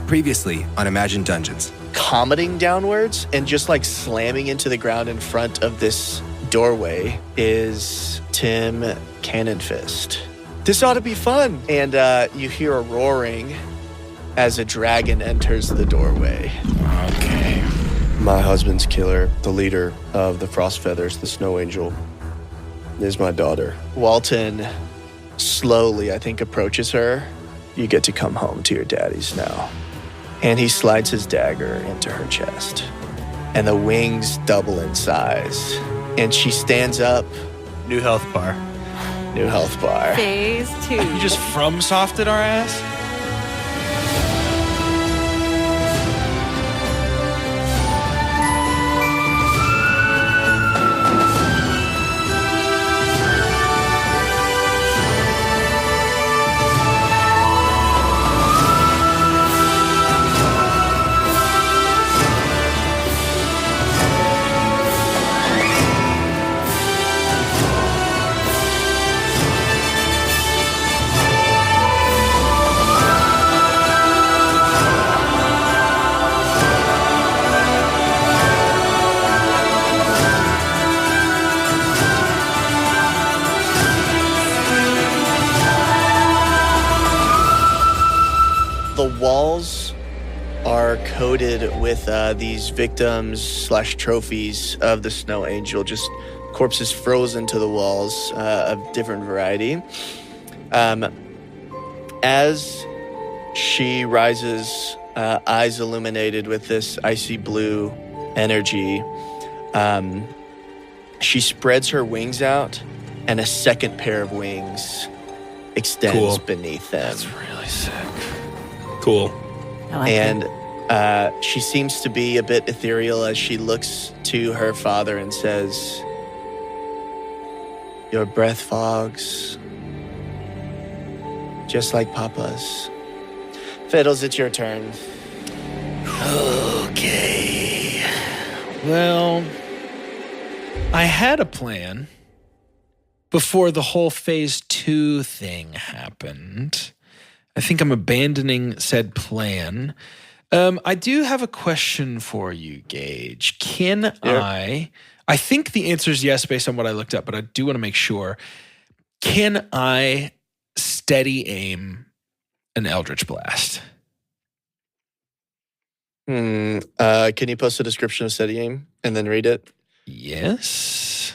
Previously on Imagine Dungeons. Commenting downwards and just like slamming into the ground in front of this doorway is Tim Cannonfist. This ought to be fun. And you hear a roaring as a dragon enters the doorway. Okay. My husband's killer, the leader of the Frost Feathers, the Snow Angel, is my daughter. Walton slowly, I think, approaches her. You get to come home to your daddies now. And he slides his dagger into her chest. And the wings double in size. And she stands up. New health bar. New health bar. Phase 2. You just from softed our ass? The walls are coated with these victims/trophies of the Snow Angel, just corpses frozen to the walls of different variety. As she rises, eyes illuminated with this icy blue energy, she spreads her wings out, and a second pair of wings extends beneath them. That's really sick. Cool. I like And she seems to be a bit ethereal as she looks to her father and says, "Your breath fogs, just like Papa's." Fiddles, it's your turn. Okay. Well, I had a plan before the whole phase 2 thing happened. I think I'm abandoning said plan. I do have a question for you, Gage. Can I think the answer is yes based on what I looked up, but I do want to make sure. Can I steady aim an Eldritch Blast? Can you post a description of steady aim and then read it? Yes.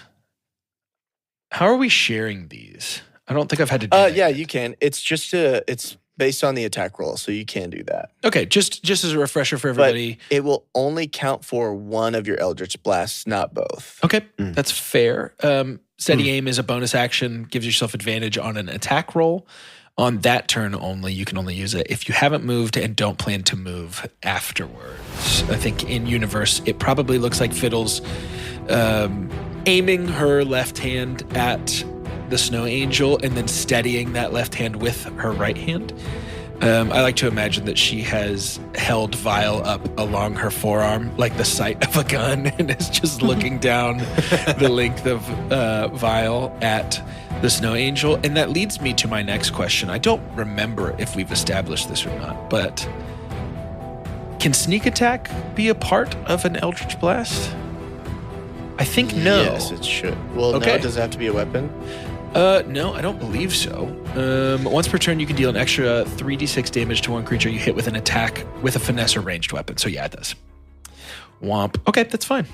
How are we sharing these? I don't think I've had to do that. Yeah, you can. It's just it's based on the attack roll, so you can do that. Okay, just as a refresher for everybody. But it will only count for one of your Eldritch Blasts, not both. Okay, that's fair. Steady aim is a bonus action, gives yourself advantage on an attack roll. On that turn only, you can only use it if you haven't moved and don't plan to move afterwards. I think in universe, it probably looks like Fiddle's aiming her left hand at the Snow Angel and then steadying that left hand with her right hand. I like to imagine that she has held Vial up along her forearm like the sight of a gun and is just looking down the length of Vial at the Snow Angel. And that leads me to my next question. I don't remember if we've established this or not, but can sneak attack be a part of an Eldritch Blast? I think no. Yes, it should. Well, Okay. no, does it have to be a weapon? No, I don't believe so. Once per turn, you can deal an extra 3d6 damage to one creature you hit with an attack with a finesse or ranged weapon. So yeah, it does. Womp. Okay, that's fine.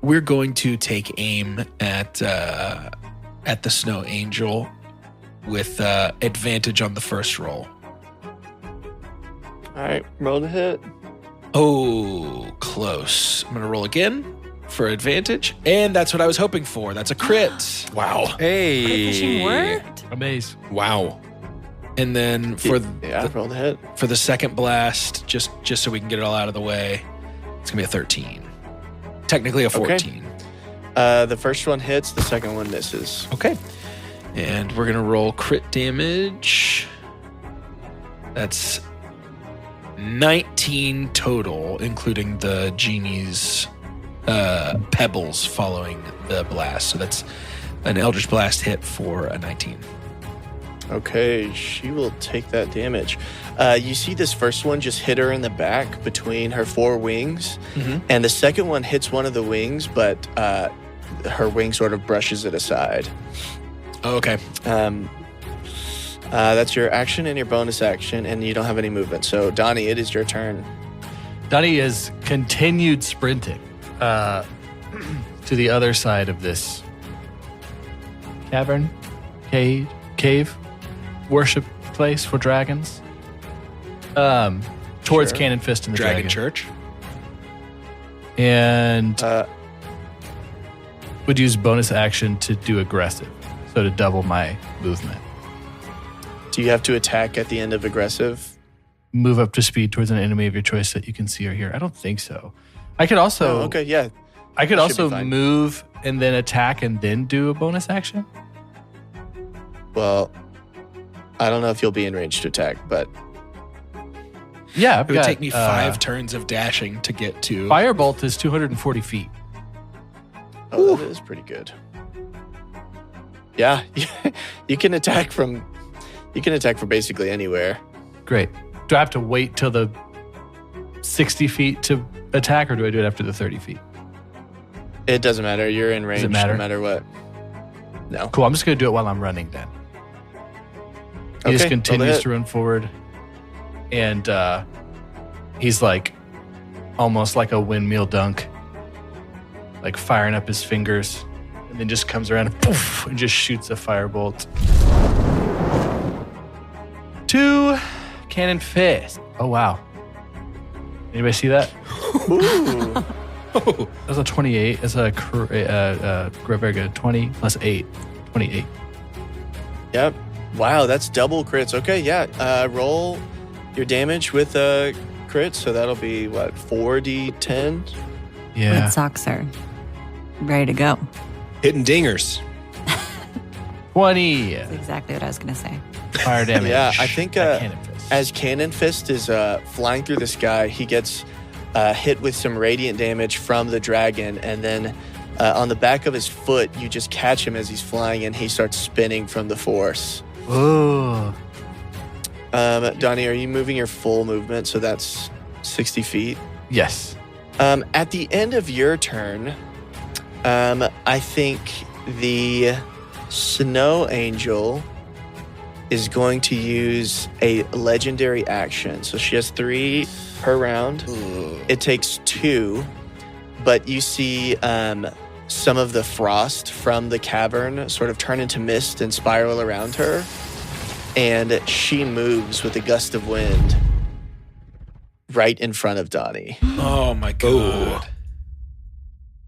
We're going to take aim at the Snow Angel with advantage on the first roll. All right, roll the hit. Oh, close. I'm going to roll again for advantage, and that's what I was hoping for. That's a crit. Wow. Fishing Hey. worked. Amaze. Wow. And then for roll the hit. for the second blast, just so we can get it all out of the way, it's gonna be a 13. Technically a 14. The first one hits, the second one misses. Okay. And we're gonna roll crit damage. That's 19 total, including the genie's pebbles following the blast. So that's an Eldritch Blast hit for a 19. Okay, she will take that damage. You see this first one just hit her in the back between her 4 wings, and the second one hits one of the wings, but her wing sort of brushes it aside. Oh, okay. That's your action and your bonus action, and you don't have any movement. So, Donnie, it is your turn. Donnie has continued sprinting to the other side of this cavern, cave, worship place for dragons, towards Cannonfist and the Dragon Church. And would use bonus action to do aggressive, so to double my movement. Do you have to attack at the end of aggressive? Move up to speed towards an enemy of your choice that you can see or hear. I don't think so. I could also. Oh, okay, yeah. I could also be fine. move and then attack and then do a bonus action. Well, I don't know if you'll be in range to attack, but Yeah, It would take me 5 turns of dashing to get to. Firebolt is 240 feet. oh, that is pretty good. Yeah, you can attack from basically anywhere. Great. Do I have to wait till the 60 feet to attack, or do I do it after the 30 feet? It doesn't matter. You're in range matter? no matter what. No. Cool. I'm just going to do it while I'm running then. He just Okay, continues hit. to run forward. And he's like almost like a windmill dunk, like firing up his fingers, and then just comes around and, poof, and just shoots a firebolt. 2 Cannonfist. Oh, wow. Anybody see that? Ooh. That's a 28. That's a very good. 20 plus 8. 28. Yep. Wow, that's double crits. Okay, yeah. Roll your damage with a crit, so that'll be what, 4d10? Yeah. Wed Socks are ready to go. Hitting dingers. 20 That's exactly what I was going to say. fire damage. Yeah, I think at Cannonfist. as Cannonfist is flying through the sky, he gets hit with some radiant damage from the dragon, and then on the back of his foot, you just catch him as he's flying, and he starts spinning from the force. Ooh. Donnie, are you moving your full movement? So that's 60 feet. Yes. At the end of your turn, I think the Snow Angel is going to use a legendary action. So she has 3 per round. It takes 2, but you see some of the frost from the cavern sort of turn into mist and spiral around her. And she moves with a gust of wind right in front of Donnie. Oh my god.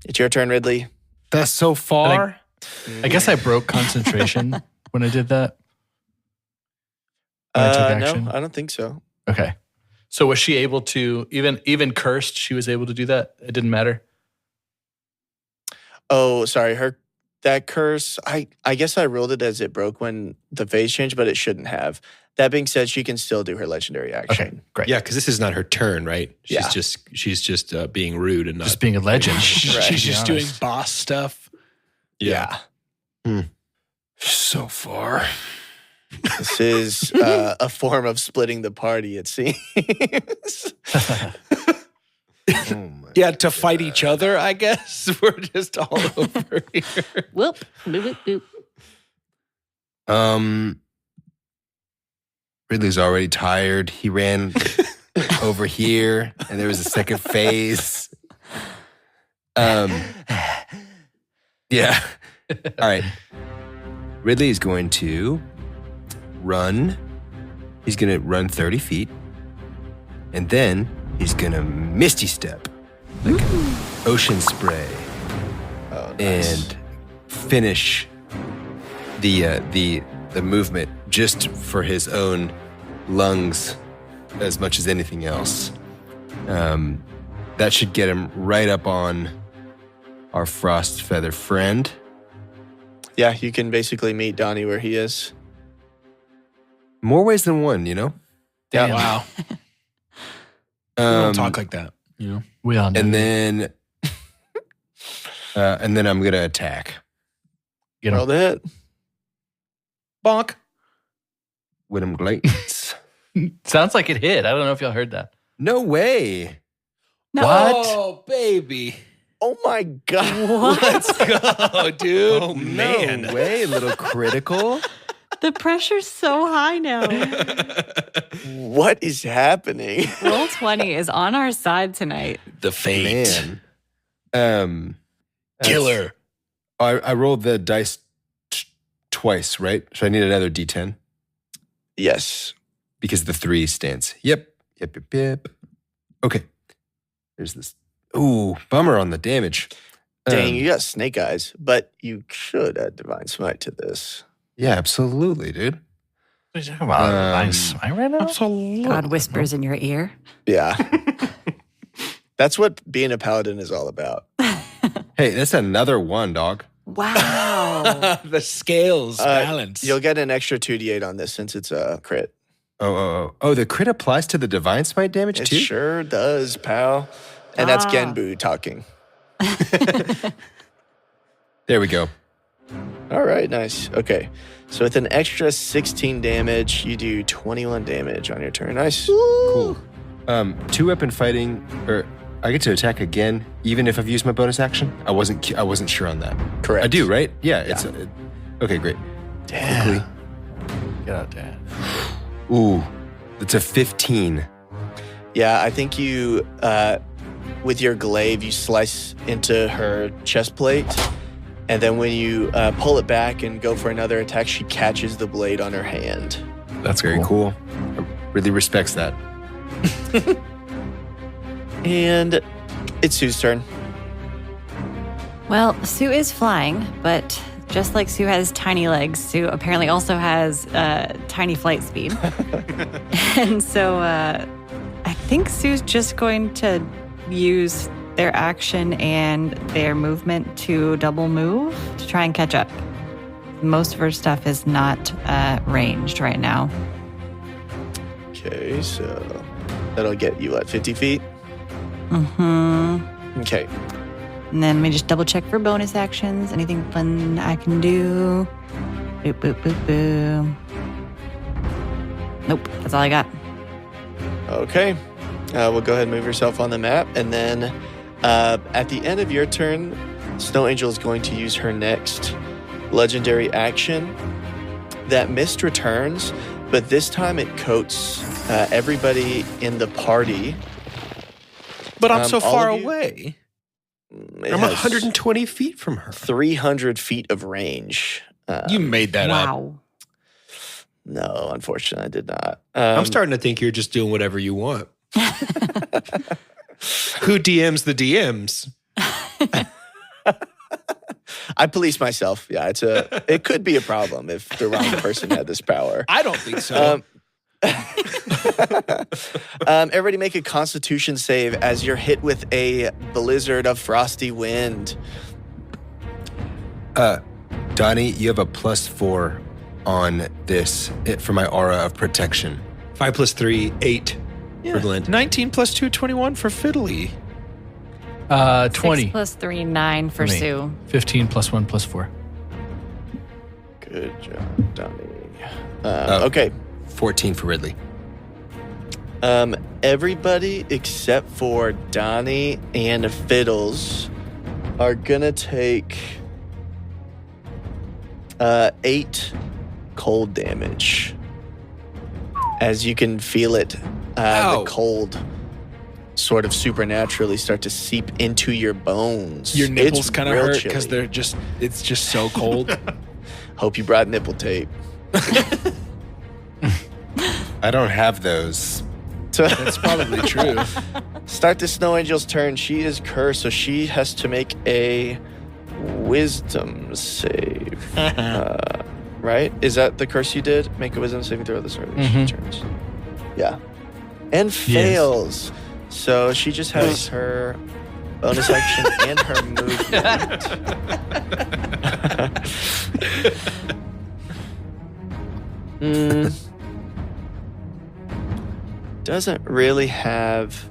It's your turn, Ridley. That's so far. I guess I broke concentration when I did that. When I took action. No, I don't think so. Okay. So was she able to, even cursed, she was able to do that? It didn't matter? Oh, sorry. That curse, I guess I rolled it as it broke when the phase changed, but it shouldn't have. That being said, she can still do her legendary action. Okay, great. Yeah, because this is not her turn, right? Yeah. She's just being rude and not Just being a legend. Right. She's just To be doing honest. boss stuff. Yeah. so far. This is a form of splitting the party, it seems. Yeah, to fight each other, I guess. We're just all over here. Whoop, boop, boop, boop. Ridley's already tired. He ran over here, and there was a second phase. Yeah. All right. Ridley is going to run. He's going to run 30 feet, and then he's going to Misty Step, like an ocean spray, Oh, nice. and finish the movement just for his own lungs as much as anything else. That should get him right up on our frost feather friend. Yeah, you can basically meet Donnie where he is. More ways than one, you know? Damn. Wow. We don't talk like that, you know? We all know. And then I'm gonna attack. Get him. Roll the hit. Bonk. with them glades. Sounds like it hit. I don't know if y'all heard that. No way. No. Oh, baby. Oh my God. Let's go, dude. Oh, man. No way, little critical. The pressure's so high now. What is happening? Roll 20 is on our side tonight. The fate. Man. Killer. I rolled the dice twice, right? So I need another D10 Yes. because the 3 stands. Yep. Okay. There's this. Ooh, bummer on the damage. Dang, you got snake eyes, but you should add Divine Smite to this. Yeah, absolutely, dude. What are you talking about? I'm smite right now? God whispers in your ear. Yeah. That's what being a paladin is all about. Hey, that's another 1, dog. Wow. The scales balance. You'll get an extra 2d8 on this since it's a crit. Oh, the crit applies to the Divine Smite damage It too? sure does, pal. And that's Genbu talking. There we go. All right, nice. Okay. So with an extra 16 damage, you do 21 damage on your turn. Nice. Cool. 2-weapon fighting, or I get to attack again, even if I've used my bonus action. I wasn't sure on that. Correct. I do, right? Yeah. It's okay. Great. Damn. Get out there. Ooh, it's a 15. Yeah, I think you, with your glaive, you slice into her chest plate. And then when you pull it back and go for another attack, she catches the blade on her hand. That's very cool. Really respects that. And it's Sue's turn. Well, Sue is flying, but just like Sue has tiny legs, Sue apparently also has tiny flight speed. And so I think Sue's just going to use their action and their movement to double move to try and catch up. Most of her stuff is not ranged right now. Okay, so that'll get you at 50 feet. Mm-hmm. Okay. And then let me just double check for bonus actions. Anything fun I can do? Boop, boop, boop, boop. Nope, that's all I got. Okay. We'll go ahead and move yourself on the map. And then at the end of your turn, Snow Angel is going to use her next legendary action. That mist returns, but this time it coats everybody in the party. But I'm so all far of you- away. It I'm has 120 feet from her. 300 feet of range. You made that up. Wow. No, unfortunately, I did not. I'm starting to think you're just doing whatever you want. Who DMs the DMs? I police myself. Yeah, it could be a problem if the wrong person had this power. I don't think so. Everybody make a Constitution save as you're hit with a blizzard of frosty wind. Donnie, you have a +4 on this for my aura of protection. 5 + 3, 8 Yeah. for Glint. 19 + 2, 21 for Fiddly. 20. 6 + 3, 9 for Me. Sue. 15 + 1 + 4. Good job, Donnie. Okay. 14 for Ridley. Everybody except for Donnie and Fiddles are gonna take 8 cold damage. As you can feel it, the cold sort of supernaturally start to seep into your bones. Your nipples It's kind of real hurt because chilly. it's just so cold. Hope you brought nipple tape. I don't have those. That's probably true. Start the Snow Angel's turn. She is cursed, so she has to make a wisdom save. Right? Is that the curse you did? Make a wisdom saving throw at the start of each turns. Yeah. And fails. So she just has her bonus action and her movement. Doesn't really have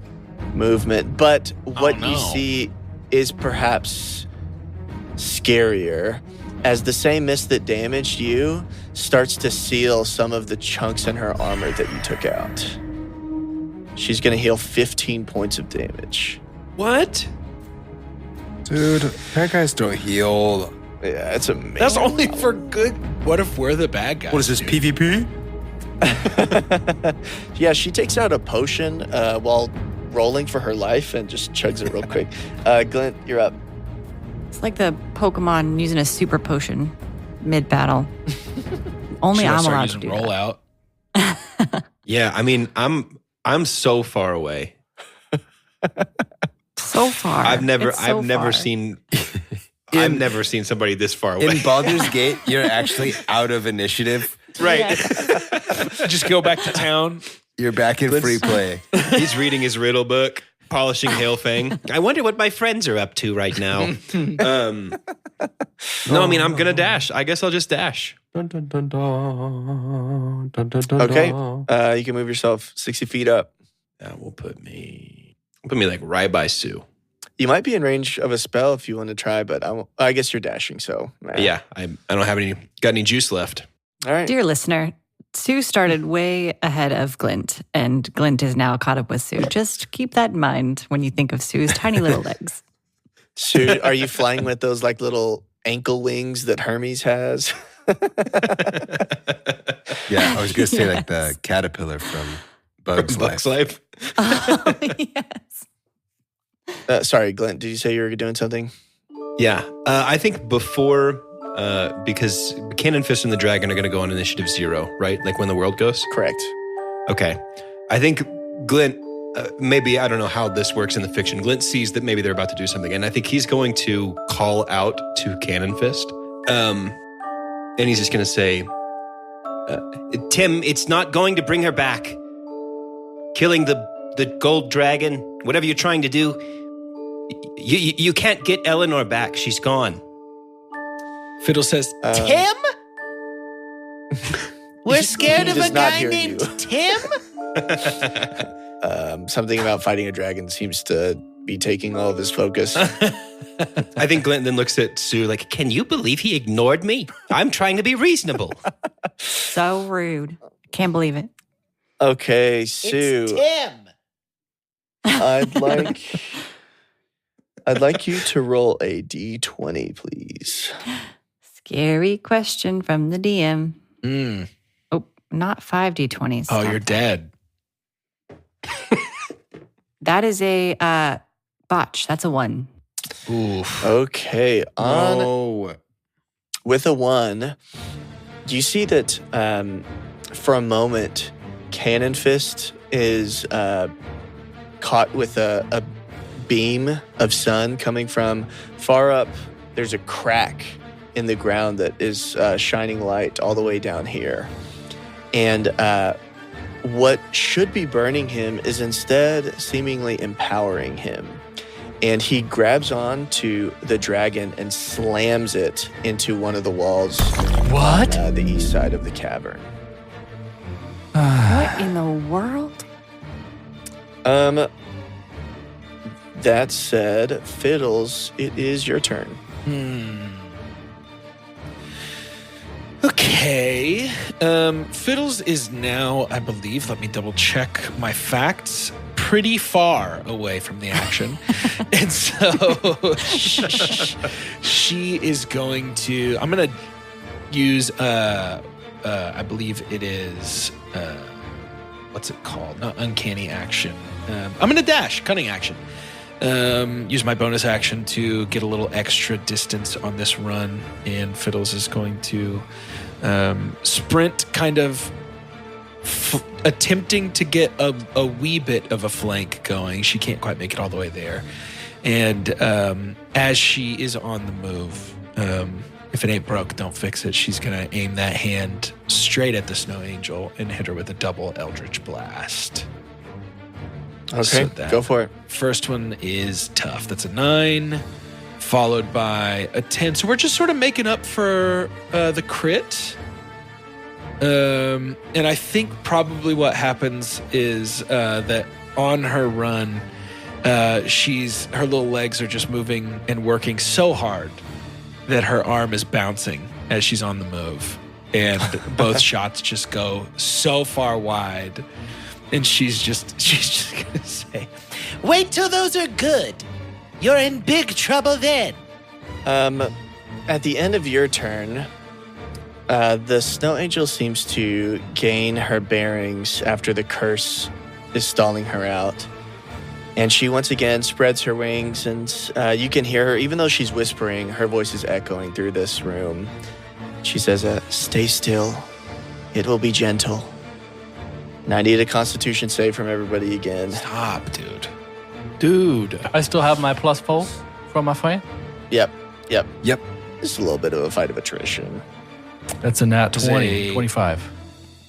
movement, but what you see is perhaps scarier. as the same mist that damaged you starts to seal some of the chunks in her armor that you took out. She's going to heal 15 points of damage. What? Dude, bad guys don't heal. Yeah, it's amazing. That's only for good. What if we're the bad guys? What is this, dude? PvP? Yeah, she takes out a potion while rolling for her life and just chugs it real quick. Glint, you're up. It's like the Pokemon using a super potion mid-battle. Only Should I I'm start allowed to using do rollout? Yeah, I mean, I'm so far away. So far. I've never far. seen I've never seen somebody this far away. In Baldur's Gate, you're actually out of initiative. Right. Just go back to town. You're back in free play. He's reading his riddle book, polishing Hailfang. I wonder what my friends are up to right now. No, I mean, I'm going to dash. I guess I'll just dash. Okay. You can move yourself 60 feet up. That will put me like right by Sue. You might be in range of a spell if you want to try, but I guess you're dashing, so. Yeah, I don't have any juice left. All right. Dear listener, Sue started way ahead of Glint, and Glint is now caught up with Sue. Just keep that in mind when you think of Sue's tiny little legs. Sue, are you flying with those like little ankle wings that Hermes has? Yeah, I was going to say like the caterpillar from Bug's Life. Oh, yes. Sorry, Glint, did you say you were doing something? Yeah, I think before, because Cannonfist and the Dragon are going to go on initiative 0, right? Like when the world goes? Correct. Okay. I think Glint, maybe, I don't know how this works in the fiction. Glint sees that maybe they're about to do something, and I think he's going to call out to Cannonfist. And he's just going to say, Tim, it's not going to bring her back. Killing the gold dragon, whatever you're trying to do, you can't get Eleanor back. She's gone. Fiddle says, Tim? We're scared he of does a not guy hear named you. Tim? Something about fighting a dragon seems to be taking all of his focus. I think Glint then looks at Sue like, can you believe he ignored me? I'm trying to be reasonable. So rude. Can't believe it. Okay, Sue. It's Tim. I'd like you to roll a d20, please. Scary question from the DM. mm. Oh, not 5d20s. Oh, you're dead. That is a botch. That's a 1. Oof. Okay, Oh, with a 1, you see that for a moment, Cannonfist is caught with a beam of sun coming from far up. There's a crack in the ground that is shining light all the way down here. And what should be burning him is instead seemingly empowering him. And he grabs on to the dragon and slams it into one of the walls. What? The east side of the cavern. What in the world? That said, Fiddles, it is your turn. Okay. Fiddles is now, I believe, let me double check my facts, pretty far away from the action. And so she is going to, I'm going to use, I believe it is, what's it called? Not uncanny action. I'm going to dash, cunning action. Use my bonus action to get a little extra distance on this run, and Fiddles is going to sprint, kind of attempting to get a wee bit of a flank going. She can't quite make it all the way there. And as she is on the move, if it ain't broke, don't fix it. She's going to aim that hand straight at the Snow Angel and hit her with a double Eldritch Blast. Okay, So that go for it. First one is tough. That's a 9, followed by a 10. So we're just sort of making up for the crit. And I think probably what happens is that on her run, her little legs are just moving and working so hard that her arm is bouncing as she's on the move. And both shots just go so far wide. And she's just going to say, Wait till those are good. You're in big trouble then. At the end of your turn, the Snow Angel seems to gain her bearings after the curse is stalling her out. And she once again spreads her wings, and you can hear her, even though she's whispering, her voice is echoing through this room. She says, stay still. It will be gentle. And I need a Constitution save from everybody again. stop, dude. I still have my +4 from my friend. Yep. Yep. Just a little bit of a fight of attrition. That's a nat 20, Say- 25.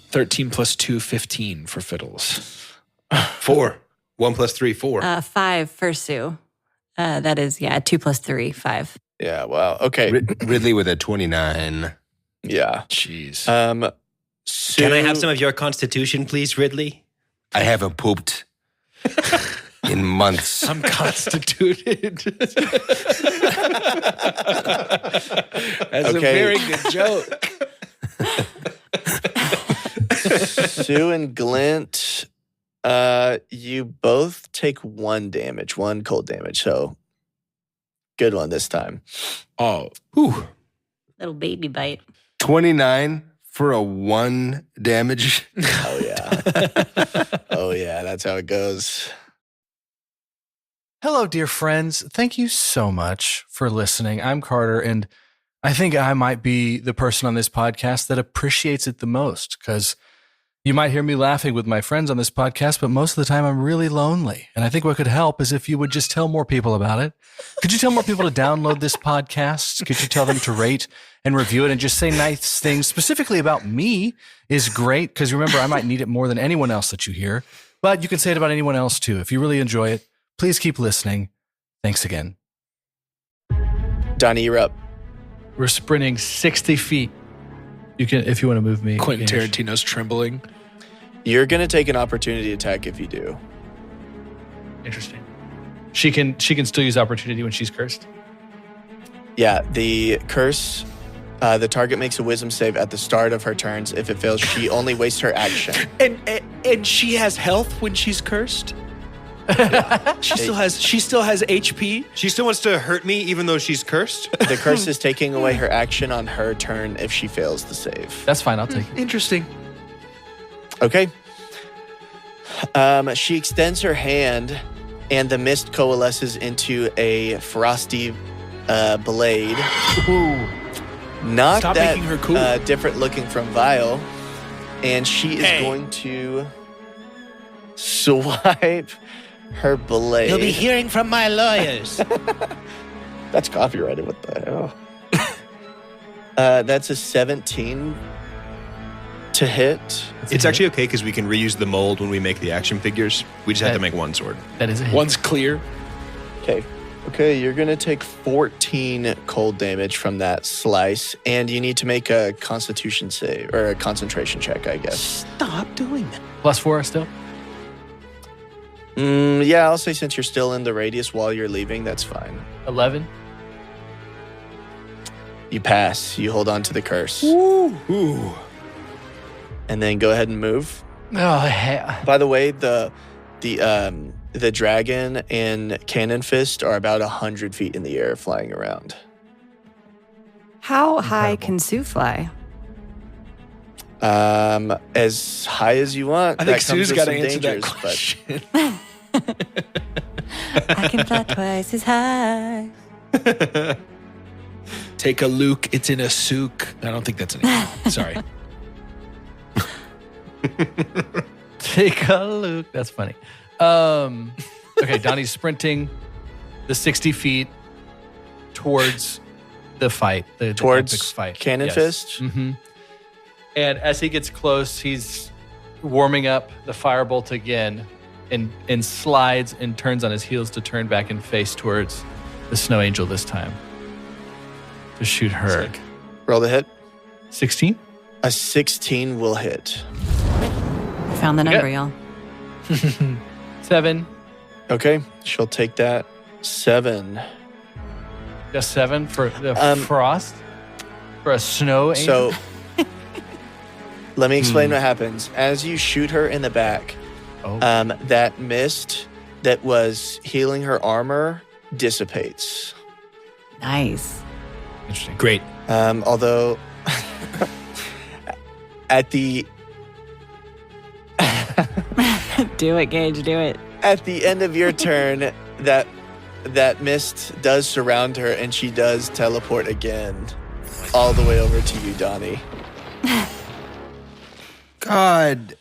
13 plus 2, 15 for Fiddles. 4. 1 plus 3, 4. 5 for Sue. That is, 2 plus 3, 5. Yeah, wow. Okay. Ridley with a 29. Yeah. Jeez. Sue, Can I have some of your constitution, please, Ridley? I haven't pooped in months. I'm constituted. That's a Okay. very good joke. Sue and Glint, you both take 1 damage, 1 cold damage. So good one this time. Oh, Whew. Little baby bite. 29 for a 1 damage. Oh, yeah. Oh, yeah. That's how it goes. Hello, dear friends. Thank you so much for listening. I'm Carter, and I think I might be the person on this podcast that appreciates it the most, because you might hear me laughing with my friends on this podcast, but most of the time I'm really lonely. And I think what could help is if you would just tell more people about it. Could you tell more people to download this podcast? Could you tell them to rate and review it and just say nice things specifically about me is great, because remember, I might need it more than anyone else that you hear. But you can say it about anyone else too. If you really enjoy it, please keep listening. Thanks again. Donnie, you're up. We're sprinting 60 feet. You can, if you want to move me. Quentin Gage. Tarantino's trembling. You're going to take an opportunity attack if you do. Interesting. She can still use opportunity when she's cursed. Yeah, the curse, the target makes a wisdom save at the start of her turns. If it fails, she only wastes her action. And she has health when she's cursed. She still has HP. She still wants to hurt me even though she's cursed? The curse is taking away her action on her turn if she fails the save. That's fine. I'll take it. Interesting. Okay. She extends her hand, and the mist coalesces into a frosty blade. Ooh. Not Stop that making her cool. different looking from Vile. And she is going to swipe her blade. You'll be hearing from my lawyers. That's copyrighted. What the hell? That's a 17 to hit. It's actually okay because we can reuse the mold when we make the action figures. We just have to make 1 sword. That is a hit. One's clear. Okay, you're going to take 14 cold damage from that slice, and you need to make a constitution save, or a concentration check, I guess. Stop doing that. +4 still. Yeah, I'll say since you're still in the radius while you're leaving, that's fine. 11. You pass. You hold on to the curse. Ooh. And then go ahead and move. Oh, hell. By the way, the dragon and Cannonfist are about 100 feet in the air flying around. How high can Sue fly? As high as you want. I think That comes Sue's with got to some answer that dangers, but- question. I can fly twice as high. Take a Luke. It's in a souk. I don't think that's an answer. Sorry. Take a look. That's funny. Okay, Donnie's sprinting the 60 feet towards the fight. The Towards epic fight. Cannonfist? Mm-hmm. And as he gets close, he's warming up the firebolt again and slides and turns on his heels to turn back and face towards the Snow Angel this time to shoot her. Sick. Roll the hit. 16? A 16 will hit. I found the number, y'all. 7. Okay, she'll take that. 7. A 7 for the frost? For a snow angel? So let me explain what happens. As you shoot her in the back, that mist that was healing her armor dissipates. Nice. Interesting. Great. Although at the Do it, Gage. Do it. at the end of your turn, that mist does surround her, and she does teleport again, all the way over to you, Donnie. God.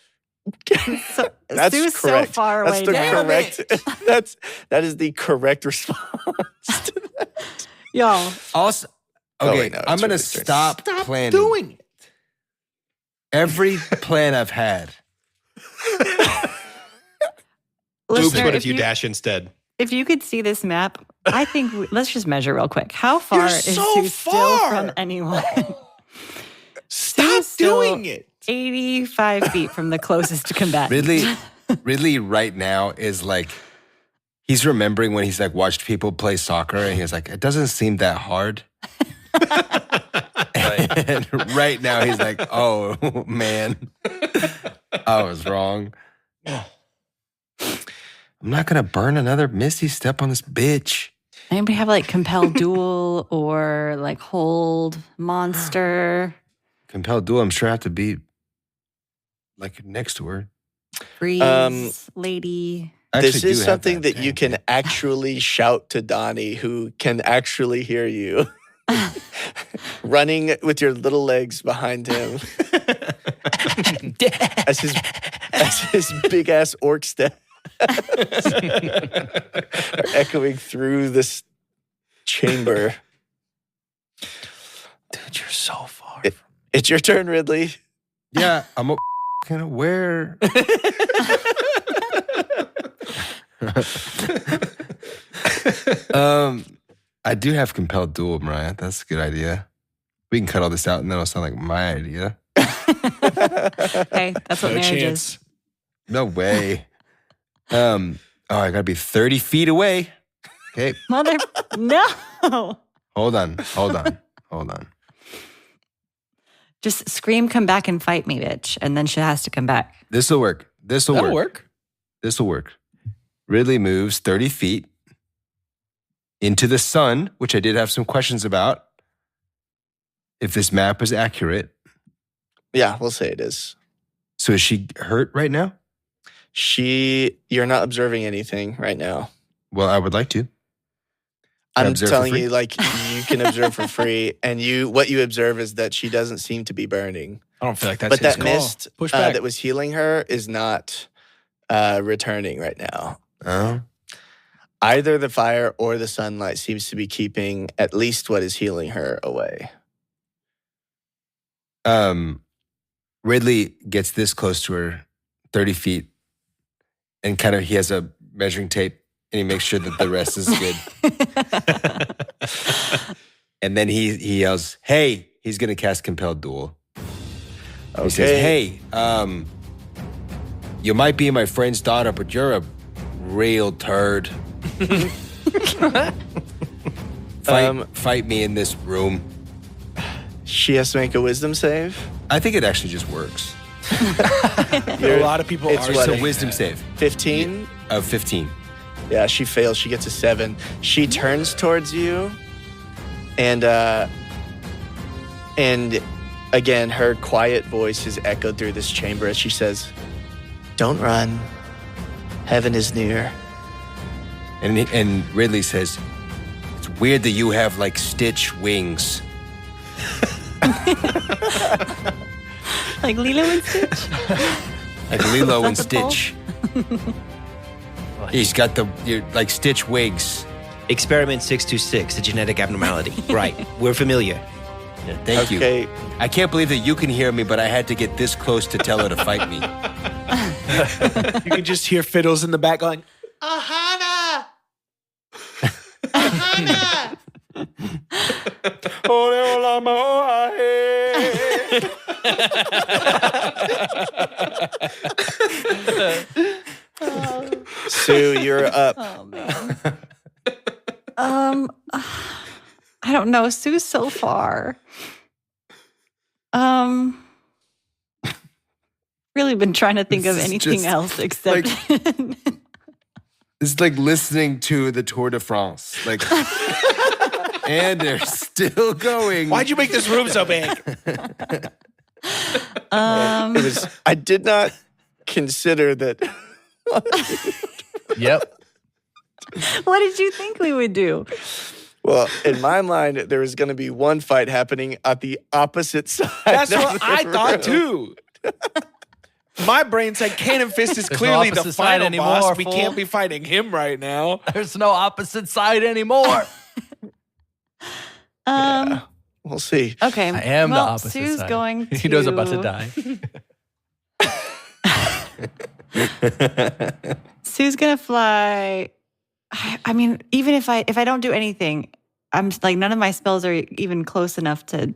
That's Sue's correct. so far away. That's the now. correct. That is the correct response to that. Y'all. Also, Oh, okay, wait, no, I'm it's going to Ridley's turn. stop planning. Doing it. Every plan I've had. Oops, Listener, what if if you dash instead? If you could see this map, I think let's just measure real quick. How far is so Sue still far. from anyone? Stop still doing it. 85 feet from the closest combatant. Ridley right now is like, he's remembering when he's like watched people play soccer and he's like, it doesn't seem that hard. And right now he's like, oh man, I was wrong. I'm not going to burn another Misty step on this bitch. Anybody have like compel duel or like hold monster, Compelled duel, I'm sure I have to be like next to her. freeze, lady? I This actually is do have something that Damn. you can actually shout to Donnie, who can actually hear you. Running with your little legs behind him as his big ass orc steps are echoing through this chamber. Dude, you're so far. It's your turn, Ridley. Yeah, I'm kind of where. I do have compelled duel, Mariah. That's a good idea. We can cut all this out and then it'll sound like my idea. Hey, that's what No marriage chance. is. No way. I gotta be 30 feet away. Okay, Mother, no. hold on. Just scream, come back and fight me, bitch. And then she has to come back. This'll work. That'll work. This'll work. Ridley moves 30 feet into the sun, which I did have some questions about. If this map is accurate. Yeah, we'll say it is. So is she hurt right now? You're not observing anything right now. Well, I would like to. Can I I'm observe for telling free? you, like, you can observe for free, and what you observe is that she doesn't seem to be burning. I don't feel like that's But his that call. mist Push back. that was healing her is not returning right now. Oh. Either the fire or the sunlight seems to be keeping at least what is healing her away. Ridley gets this close to her, 30 feet, and kind of he has a measuring tape and he makes sure that the rest is good. And then he yells, hey, he's going to cast Compelled Duel. Okay. He says, hey, you might be my friend's daughter, but you're a real turd. Fight me in this room. She has to make a wisdom save. I think it actually just works. A lot of people it's are what, It's a saying wisdom that. save 15. of 15. Yeah, she fails. She gets a 7. She turns towards you, and again, her quiet voice is echoed through this chamber as she says, "Don't run. Heaven is near." And Ridley says, it's weird that you have like Stitch wings. Like Lilo and Stitch? Like Lilo and Is that the pole? Stitch. He's got like Stitch wigs. Experiment 626, a genetic abnormality. Right, we're familiar. Yeah, thank you. Okay. I can't believe that you can hear me, but I had to get this close to tell her to fight me. You can just hear fiddles in the back going, Ahana! Ahana! Sue, you're up. Oh, man. I don't know. Sue's so far. Really been trying to think This of is anything just else except. It's like listening to the Tour de France. Like, and they're still going. Why'd you make this room so big? I did not consider that. Yep. What did you think we would do? Well, in my mind, there was going to be one fight happening at the opposite side. That's of what the I thought room. too. My brain said Cannonfist is There's clearly no the opposite side final anymore, boss. We fool. can't be fighting him right now. There's no opposite side anymore. We'll see. Okay. I am well, the opposite Sue's side. going to. He knows I'm about to die. Sue's gonna fly. I mean, even if I don't do anything, I'm like none of my spells are even close enough to.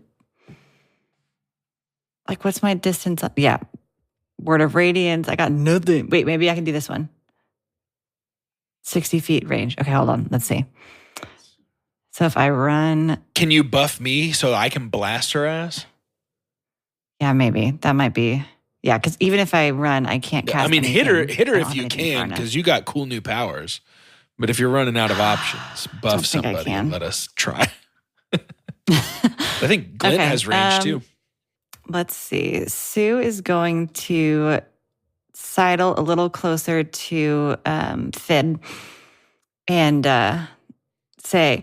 Like, what's my distance? Yeah, Word of Radiance. I got nothing. Wait, maybe I can do this one. 60 feet range. Okay, hold on. Let's see. So if I run, Can you buff me so I can blast her ass? yeah, maybe that might be. Yeah, because even if I run, I can't cast. I mean, hit her anything. I don't if have you anything far can, enough. because you got cool new powers. But if you're running out of options, buff Don't think I somebody can. and let us try. I think Glint Okay, has range too. Let's see. Sue is going to sidle a little closer to Fid and say,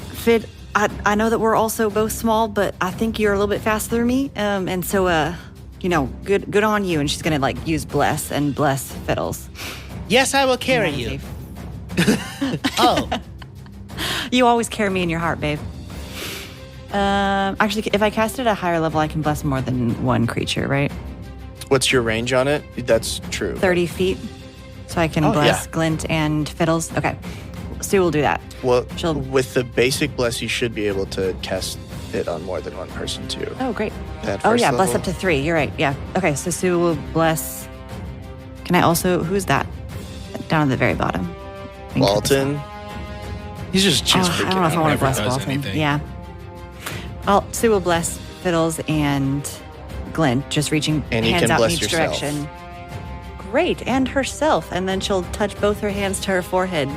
Fid, I know that we're also both small, but I think you're a little bit faster than me. And so, good on you. And she's going to like use bless and bless Fiddles. Yes, I will carry you. Oh, You always carry me in your heart, babe. Actually, if I cast it at a higher level, I can bless more than one creature, right? What's your range on it? That's true. 30 feet. So I can bless Glint and Fiddles. Okay. Sue will do that. Well, She'll- with the basic bless, you should be able to cast it on more than one person too. Oh, great. That Oh, first yeah. Bless level. up to 3. You're right. Yeah. Okay. So Sue will bless. Can I also. Who's that? Down at the very bottom. Walton. He's just I don't know if I want to Never bless does Walton. anything. Yeah. Well, Sue will bless Fiddles and Glint, just reaching And you hands can out in bless each yourself. direction. Great. And herself. And then she'll touch both her hands to her forehead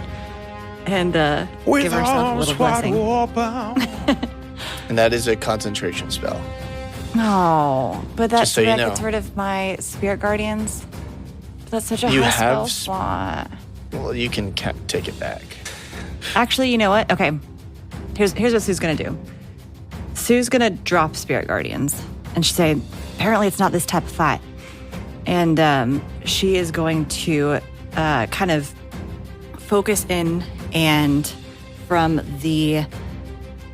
and give herself a little blessing. And that is a concentration spell. Oh, but Just so you that know. gets rid of my spirit guardians. But that's such a You high have spell slot. Well, you can take it back. Actually, you know what? Okay. Here's what Sue's gonna do. Sue's gonna drop spirit guardians, and she say, apparently it's not this type of fight. And she is going to kind of focus in, and from the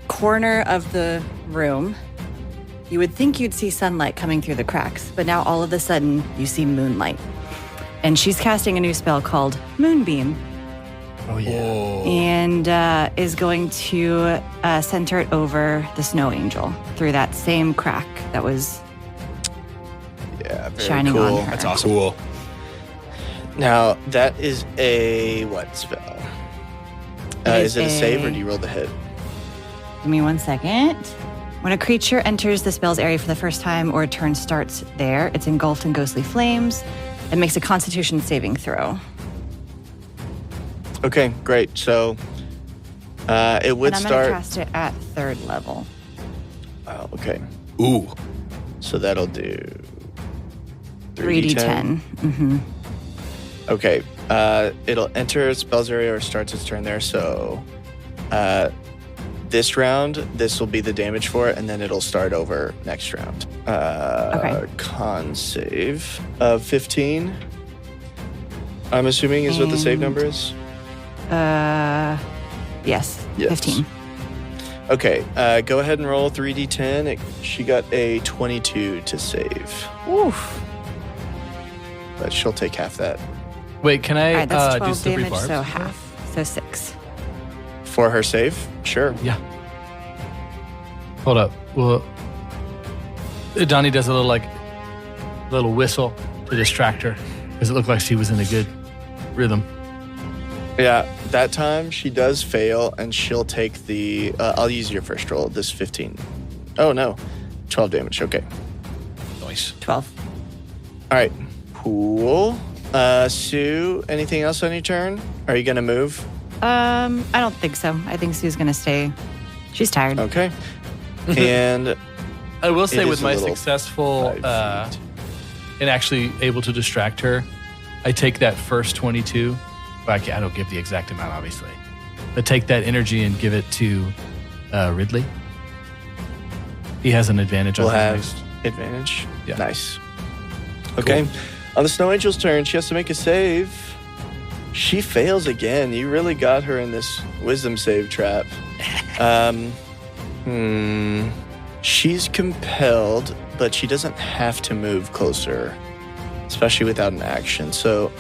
corner of the room, you would think you'd see sunlight coming through the cracks, but now all of a sudden you see moonlight. And she's casting a new spell called Moonbeam. Oh, yeah. And is going to center it over the snow angel through that same crack that was Yeah, very shining cool. on her. That's awesome. Cool. Now, that is a what spell? Is it a save or do you roll the hit? Give me 1 second. When a creature enters the spell's area for the first time or a turn starts there, it's engulfed in ghostly flames. It makes a Constitution saving throw. Okay, great. So it would And I'm start. going to cast it at 3rd level. Oh, okay. Ooh. So that'll do 3d10. Mm-hmm. Okay. It'll enter its spell's area or starts its turn there. So this round, this will be the damage for it, and then it'll start over next round. Okay. Con save of 15. I'm assuming is what the save number is. Yes, Yes. 15. Okay. Go ahead and roll 3d10. She got a 22 to save, Oof. but she'll take half that Wait, can All I right, that's do 12 slippery damage, barbs? so half. So 6. for her save. Sure. Yeah. Hold up. Well, Donnie does a little whistle to distract her because it looked like she was in a good rhythm. Yeah, that time she does fail, and she'll take the... I'll use your first roll, this 15. Oh, no. 12 damage, okay. Nice. 12. All right, cool. Sue, anything else on your turn? Are you going to move? I don't think so. I think Sue's going to stay. She's tired. Okay. And I will say It with is a my little successful 5 feet. and actually able to distract her, I take that first 22. Well, I don't give the exact amount, obviously. But take that energy and give it to Ridley. He has an advantage we'll on have next. advantage. Yeah. Nice. Okay. On the Snow Angel's turn, she has to make a save. She fails again. You really got her in this wisdom save trap. She's compelled, but she doesn't have to move closer, especially without an action. So,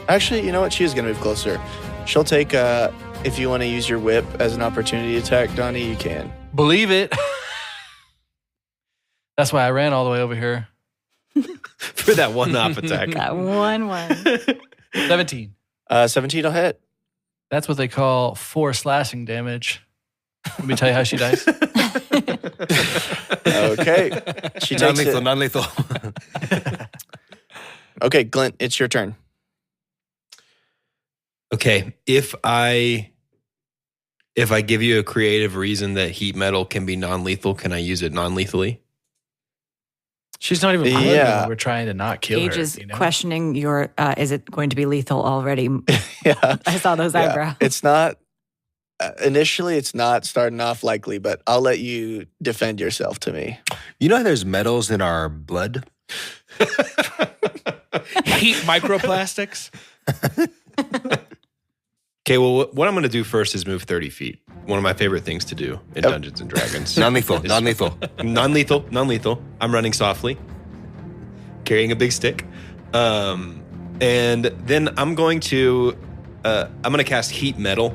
actually, you know what? She is going to move closer. She'll take, if you want to use your whip as an opportunity attack, Donnie, you can. Believe it. That's why I ran all the way over here. For that one op attack. That one. 17. 17 will hit. That's what they call 4 slashing damage. Let me tell you how she dies. Okay. She takes Non-lethal, it. non-lethal. Okay, Glint, it's your turn. Okay, if I give you a creative reason that heat metal can be non-lethal, can I use it non-lethally? She's not even blood Yeah. when we're trying to not kill Gage her. is You know? questioning your, is it going to be lethal already? Yeah. I saw those eyebrows. It's not, initially, it's not starting off likely, but I'll let you defend yourself to me. You know how there's metals in our blood? Heat microplastics. Okay, well, what I'm going to do first is move 30 feet. One of my favorite things to do in Dungeons and Dragons. Non-lethal, non-lethal. Non-lethal. I'm running softly, carrying a big stick. And then I'm going to cast Heat Metal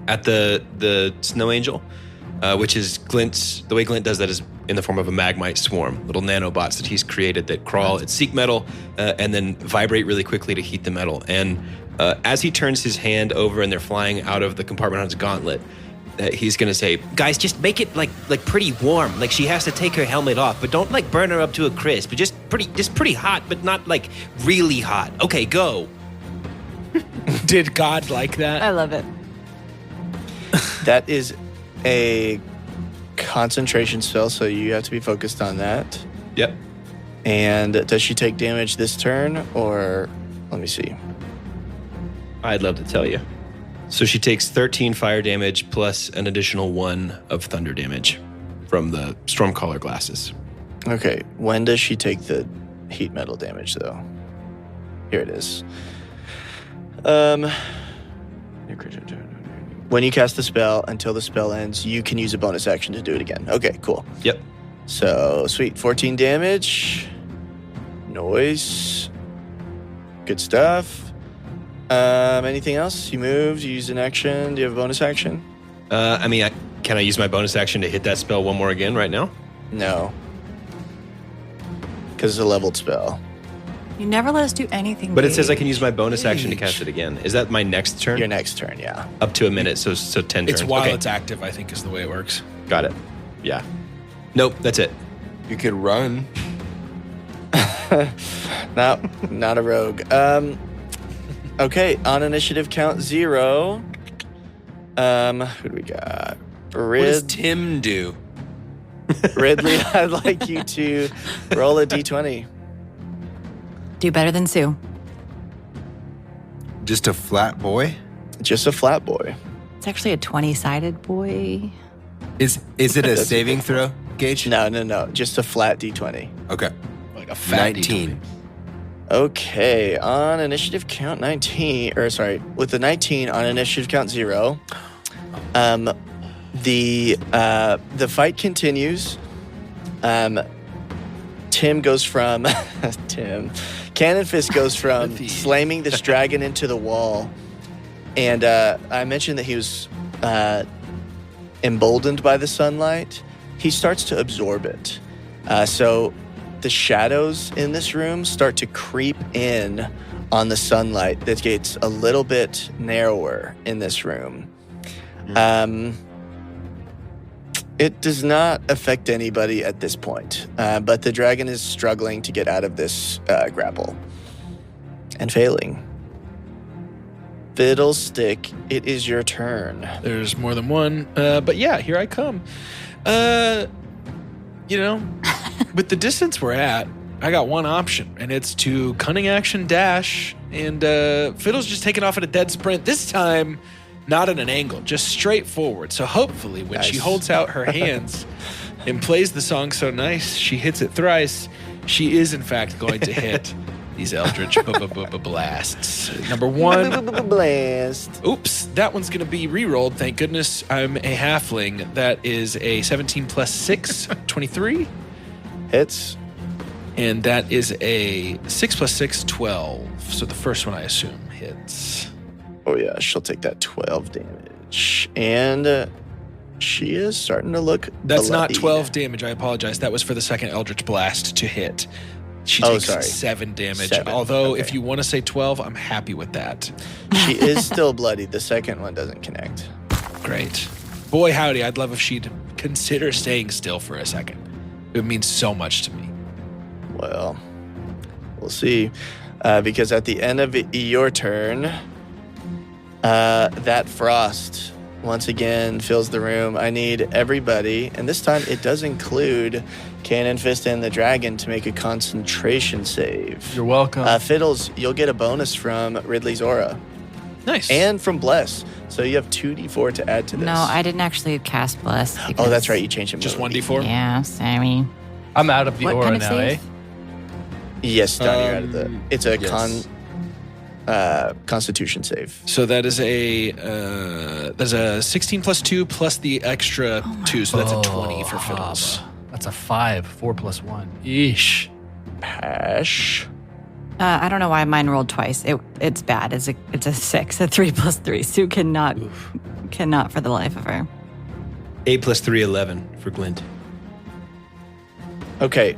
at the Snow Angel, which is Glint's. The way Glint does that is in the form of a Magmite swarm, little nanobots that he's created that crawl and seek metal and then vibrate really quickly to heat the metal. And as he turns his hand over and they're flying out of the compartment on his gauntlet, he's going to say, Guys, just make it like pretty warm. Like she has to take her helmet off, but don't like burn her up to a crisp. But just pretty hot, but not like really hot. Okay, go. Did God like that? I love it. That is a concentration spell, so you have to be focused on that. yep. And does she take damage this turn, or let me see. I'd love to tell you. So she takes 13 fire damage plus an additional 1 of thunder damage from the Stormcaller glasses. Okay, when does she take the heat metal damage, though? Here it is. When you cast the spell, until the spell ends, you can use a bonus action to do it again. Okay, cool. Yep. So, sweet. 14 damage. Noise. Good stuff. Anything else? You moved, you used an action. Do you have a bonus action? Can I use my bonus action to hit that spell one more again right now? No. Because it's a leveled spell. You never let us do anything. But it says I Gage. can use my bonus action to cast it again. Is that my next turn? Your next turn, yeah. Up to a minute, so 10 turns. It's while Okay, it's active, I think, is the way it works. got it. Yeah. Nope, that's it. You could run. Not a rogue. Okay, on initiative count 0. Who do we got? What does Tim do? Ridley, I'd like you to roll a d20. Do better than Sue. Just a flat boy? Just a flat boy. It's actually a 20-sided boy. Is it a saving throw, Gage? No. Just a flat d20. Okay. Like a fat 19. Okay, on initiative count 19, with the 19 on initiative count 0, the fight continues. Tim goes from Cannonfist goes from slamming this dragon into the wall, and I mentioned that he was emboldened by the sunlight. He starts to absorb it. So the shadows in this room start to creep in on the sunlight that gets a little bit narrower in this room. It does not affect anybody at this point, but the dragon is struggling to get out of this grapple and failing. Fiddlestick, it is your turn. There's more than one. But yeah, here I come. With the distance we're at, I got one option, and it's to cunning action dash. And Fiddle's just taking off at a dead sprint. This time, not at an angle, just straight forward. So hopefully when she holds out her hands and plays the song so nice, she hits it thrice. She is, in fact, going to hit these Eldritch blasts. Number one. Blast. Oops, that one's going to be re-rolled. Thank goodness I'm a halfling. That is a 17 plus 6, 23. Hits. And that is a 6 plus 6, 12. So the first one, I assume, hits. Oh, yeah, she'll take that 12 damage. And she is starting to look That's not bloody. 12 damage. I apologize. That was for the second Eldritch Blast to hit. She takes 7 damage. 7, Although, okay. if you want to say 12, I'm happy with that. She is still bloody. The second one doesn't connect. Great. Boy, howdy. I'd love if she'd consider staying still for a second. It would mean so much to me. Well, we'll see. Because at the end of your turn, that frost once again fills the room. I need everybody, and this time it does include Cannonfist and the dragon, to make a concentration save. You're welcome. Fiddles, you'll get a bonus from Ridley's aura. Nice. And from Bless. So you have 2d4 to add to this. No, I didn't actually cast Bless. Oh, that's right. You changed it. Just 1d4? Yeah, Sammy. I'm out of the What aura kind of now, save? Yes, Donnie, you're out of the... It's a yes. Constitution save. So that is a 16 plus 2 plus the extra 2, so that's a 20 for Fiddles. That's a 5, 4 plus 1. Yeesh. Hash. I don't know why mine rolled twice. It's bad. It's a 6, a 3 plus 3. Sue cannot for the life of her. 8 plus 3, 11 for Glint. Okay.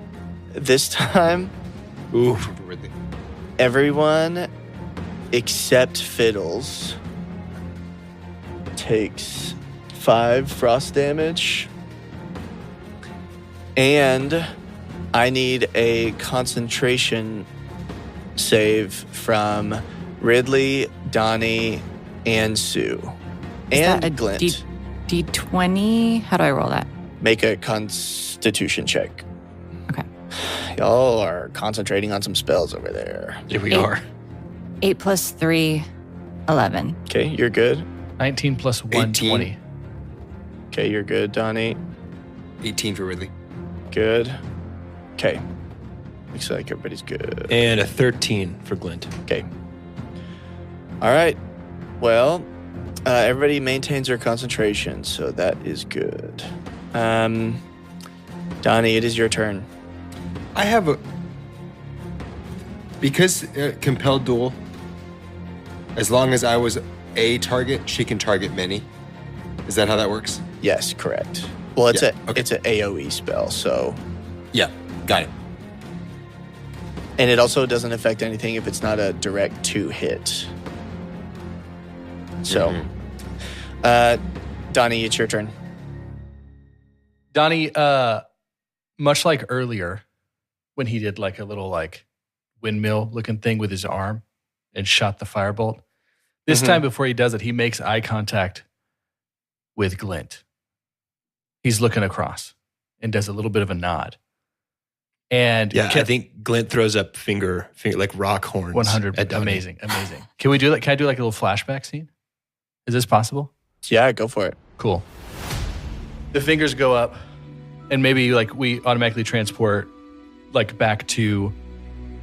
This time, Ooh, Ridley. everyone except Fiddles takes 5 frost damage. And I need a concentration save from Ridley, Donnie, and Sue. Is And that a Glint. D20? How do I roll that? Make a constitution check. Okay. Y'all are concentrating on some spells over there. Here we 8. are. 8 plus 3, 11. Okay, you're good. 19 plus 1, 18. 20. Okay, you're good, Donnie. 18 for Ridley. Good. Okay. Looks like everybody's good. And a 13 for Glint. Okay. All right. Well, everybody maintains their concentration, so that is good. Donnie, it is your turn. I have a... Because compelled duel, as long as I was a target, she can target many. Is that how that works? Yes, correct. Well, it's Yeah, okay. it's an AoE spell, so... Yeah, got it. And it also doesn't affect anything if it's not a direct 2 hit. So, Donnie, it's your turn. Donnie, much like earlier, when he did like a little like windmill looking thing with his arm and shot the firebolt, this time before he does it, he makes eye contact with Glint. He's looking across and does a little bit of a nod. And Yeah, I think Glint throws up finger like rock horns. 100, at Donnie. amazing. Can we do that? Can I do like a little flashback scene? Is this possible? Yeah, go for it. Cool. The fingers go up, and maybe like we automatically transport like back to,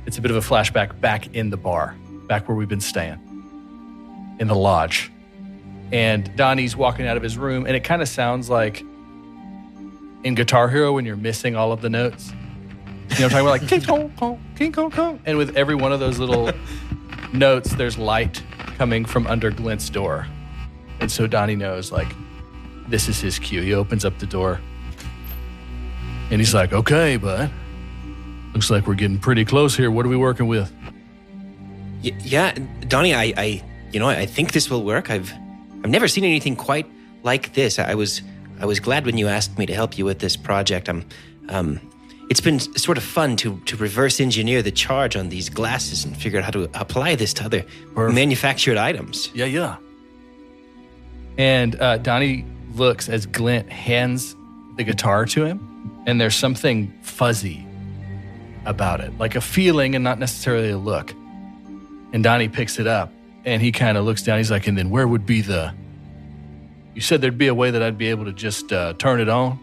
it's a bit of a flashback back in the bar, back where we've been staying, in the lodge. And Donnie's walking out of his room, and it kind of sounds like in Guitar Hero when you're missing all of the notes. You know what I'm talking about? Like, king kong, kong, king kong, kong. And with every one of those little notes, there's light coming from under Glint's door. And so Donnie knows, like, this is his cue. He opens up the door. And he's like, okay, bud. Looks like we're getting pretty close here. What are we working with? Yeah, Donnie, I think this will work. I've never seen anything quite like this. I was glad when you asked me to help you with this project. It's been sort of fun to reverse engineer the charge on these glasses and figure out how to apply this to other manufactured items. Yeah. And Donnie looks as Glint hands the guitar to him, and there's something fuzzy about it, like a feeling and not necessarily a look. And Donnie picks it up, and he kind of looks down. He's like, and then where would be you said there'd be a way that I'd be able to just turn it on?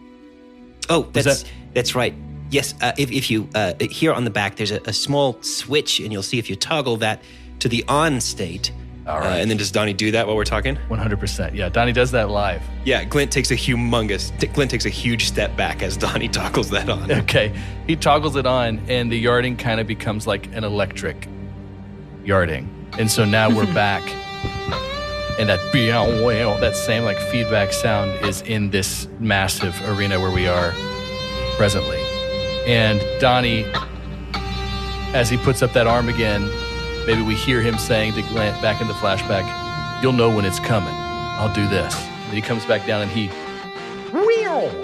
Oh, that's right. Yes, if you, here on the back, there's a small switch, and you'll see if you toggle that to the on state. All right. And then does Donnie do that while we're talking? 100%. Yeah, Donnie does that live. Yeah, Glint takes a huge step back as Donnie toggles that on. Okay. He toggles it on, and the yarding kind of becomes like an electric yarding. And so now we're back. And that same like feedback sound is in this massive arena where we are presently. And Donnie, as he puts up that arm again, maybe we hear him saying to Glint back in the flashback, you'll know when it's coming. I'll do this. And he comes back down and he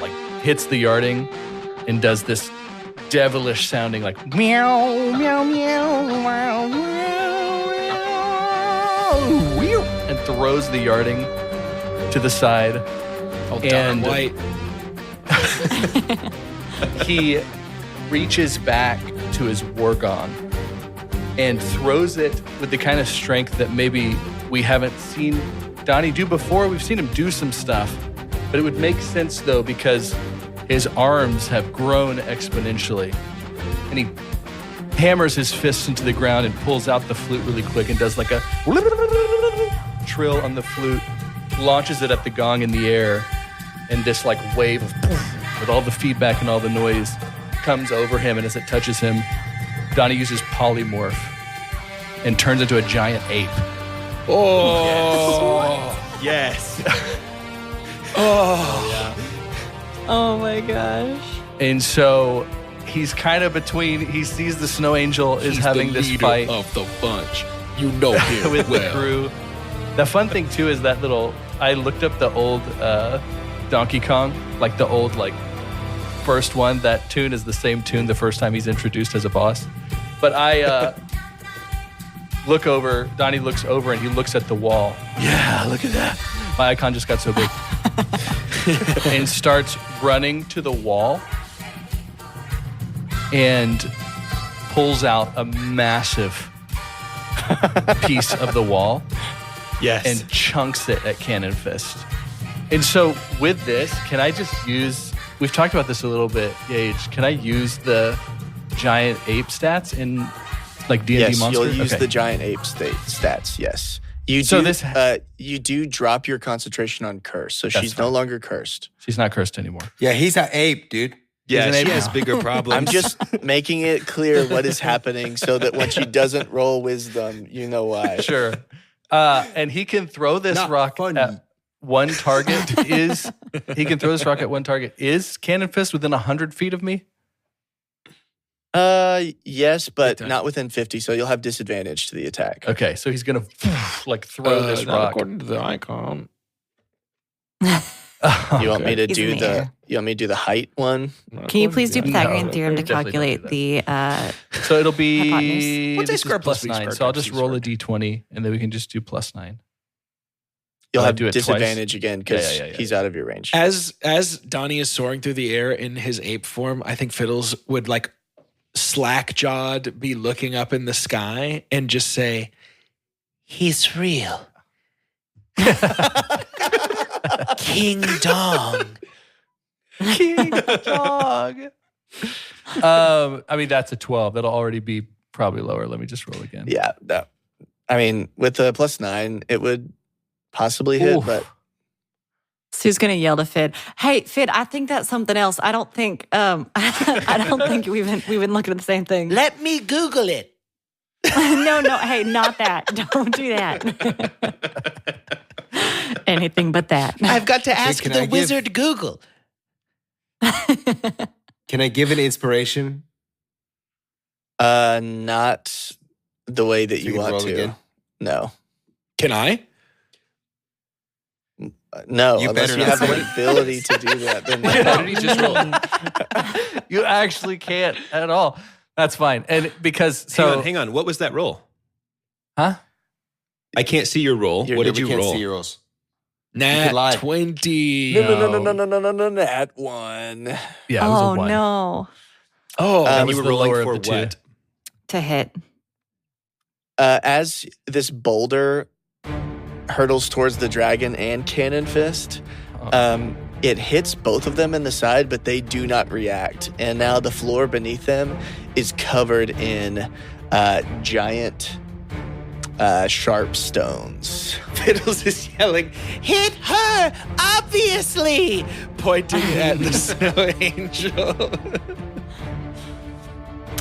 like hits the yarding and does this devilish sounding like meow, meow, meow, meow, meow, and throws the yarding to the side. Oh, darn white. He reaches back to his Wargon and throws it with the kind of strength that maybe we haven't seen Donnie do before. We've seen him do some stuff, but it would make sense though because his arms have grown exponentially. And he hammers his fists into the ground and pulls out the flute really quick and does like a trill on the flute, launches it at the gong in the air, and this like wave of with all the feedback and all the noise comes over him, and as it touches him, Donnie uses polymorph and turns into a giant ape. Oh, yes. Oh my gosh. And so he's kind of between, he sees the snow angel is having this fight of the bunch. You know him with well. the crew. The fun thing too is that I looked up the old Donkey Kong, like the old first one. That tune is the same tune the first time he's introduced as a boss. But I look over, Donnie looks over and he looks at the wall. Yeah, look at that. My icon just got so big. And starts running to the wall and pulls out a massive piece of the wall. Yes. And chunks it at Cannonfist. And so with this, can I just use, we've talked about this a little bit, Gage, can I use the giant ape stats in like D&D yes, Monster? You'll use the giant ape stats, yes. You do drop your concentration on curse, so she's no longer cursed. She's not cursed anymore. Yeah, he's an ape, dude. Yeah, an she ape has now. bigger problems. I'm just making it clear what is happening so that when she doesn't roll wisdom, you know why. Sure. And he can throw this rock at one target. He can throw this rock at one target. Is Cannonfist within 100 feet of me? Yes, but not within 50, so you'll have disadvantage to the attack. Okay, so he's gonna throw this rock. According to the icon. You want me to He's do in the air. you want me to do the height one? Can you please do Pythagorean No, theorem to definitely calculate don't the So it'll be Hypotenuse. What's A this is squared plus B +9. squared So I'll times just C roll a squared? d20, and then we can just do +9. You'll I have do it twice? disadvantage again because Yeah. he's out of your range. As Donnie is soaring through the air in his ape form, I think Fiddles would slack-jawed be looking up in the sky and just say, "He's real." King Dong. King Dog. I mean, that's a 12. That'll already be probably lower. Let me just roll again. Yeah, I mean, with a +9, it would possibly hit, Oof. but Sue's gonna yell to Fid, "Hey, Fid, I think that's something else. I don't think I don't think we've been looking at the same thing." Let me Google it. No, hey, not that. Don't do that. Anything but that. I've got to ask can the I give- wizard Google. Can I give an inspiration? not the way that you can want roll to. again? No. Can I? No, You unless better you not have say the ability to do that. Then What did he just roll? You actually can't at all. That's fine. And because Hang on. What was that roll? Huh? I can't see your roll. What did We you can't roll? see your rolls. Nat lie. 20. No, that one. Yeah, it was Oh a 1. no. Oh, That And was you were the rolling lower for of the what? two. To hit. As this boulder hurtles towards the dragon and Cannonfist, it hits both of them in the side, but they do not react. And now the floor beneath them is covered in giant sharp stones. Fiddles is yelling, hit her, obviously, pointing at the snow angel.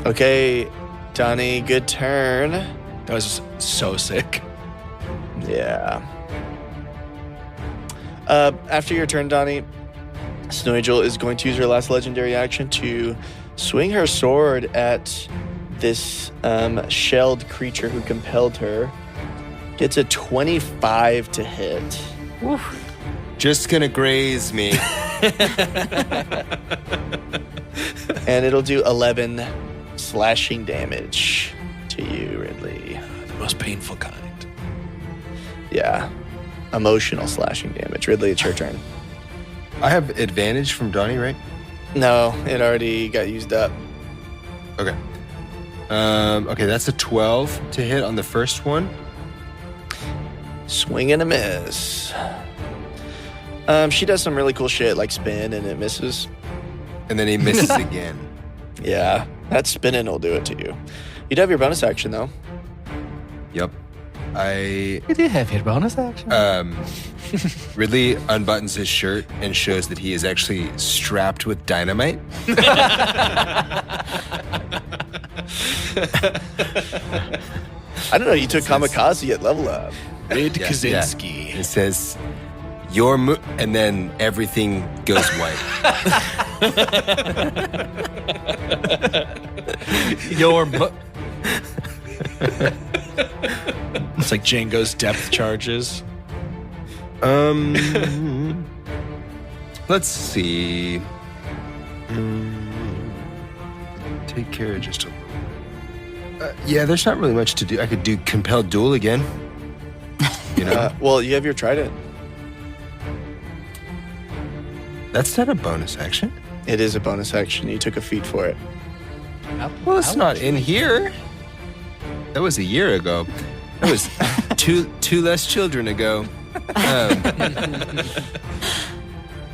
Okay, Donnie, good turn. That was so sick. Yeah. After your turn, Donnie, Snow Angel is going to use her last legendary action to swing her sword at this shelled creature who compelled her. Gets a 25 to hit. Just gonna graze me. And it'll do 11 slashing damage to you, Ridley. The most painful kind. Yeah. Emotional slashing damage. Ridley, it's your turn. I have advantage from Donnie, right? No, it already got used up. Okay. Okay, that's a 12 to hit on the first one. Swing and a miss. She does some really cool shit like spin and it misses. And then he misses again. Yeah, that spinning will do it to you. You'd have your bonus action though. Yep. You do have your bonus action. Ridley unbuttons his shirt and shows that he is actually strapped with dynamite. I don't know, you took kamikaze at level up. Rid Yeah, Kaczynski. It says, and then everything goes white. It's like Django's depth charges. Let's see. Take care of just a little bit. Yeah, there's not really much to do. I could do compelled duel again. You know, Well, you have your trident. that's not a bonus action. It is a bonus action. You took a feat for it. Well, it's not in here. That was a year ago. That was two less children ago.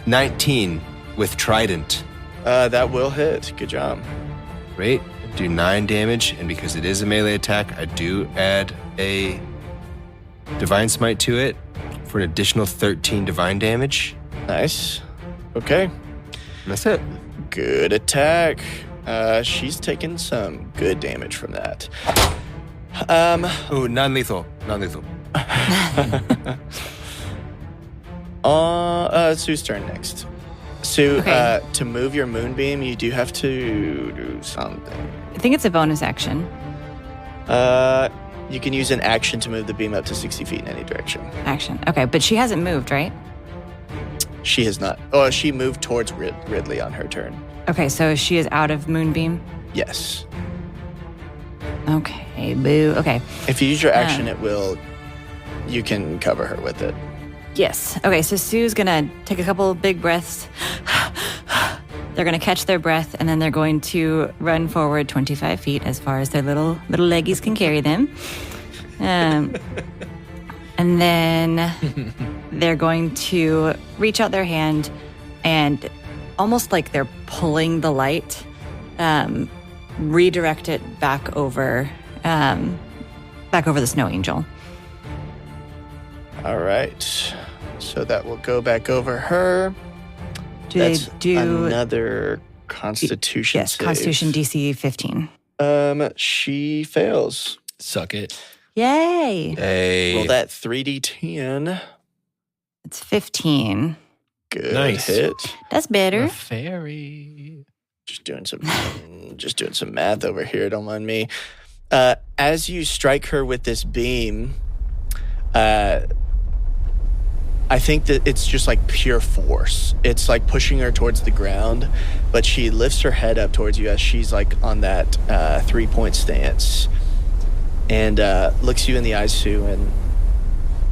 19 with trident. That will hit. Good job. Great. Do 9 damage, and because it is a melee attack, I do add a divine smite to it for an additional 13 divine damage. Nice. Okay. And that's it. Good attack. She's taken some good damage from that. Ooh, non-lethal. Non-lethal. Sue's turn next. Sue, Okay. to move your moonbeam, you do have to do something. I think it's a bonus action. You can use an action to move the beam up to 60 feet in any direction. Action. Okay, but she hasn't moved, right? She has not. Oh, she moved towards Ridley on her turn. Okay, so she is out of Moonbeam. Yes. Okay, boo. Okay. If you use your action, you can cover her with it. Yes. Okay, so Sue's gonna take a couple of big breaths. They're gonna catch their breath, and then they're going to run forward 25 feet as far as their little leggies can carry them. And then they're going to reach out their hand and almost like they're pulling the light, redirect it back over the snow angel. All right. So that will go back over her. Do That's they do another Constitution Yes, save. Constitution DC 15. She fails. Suck it. Yay! Hey. Roll that 3d10. It's 15. Good Nice. hit. That's better. A fairy. Just doing some math over here. Don't mind me. As you strike her with this beam, I think that it's just like pure force. It's like pushing her towards the ground, but she lifts her head up towards you as she's like on that 3-point stance and looks you in the eyes, Sue, and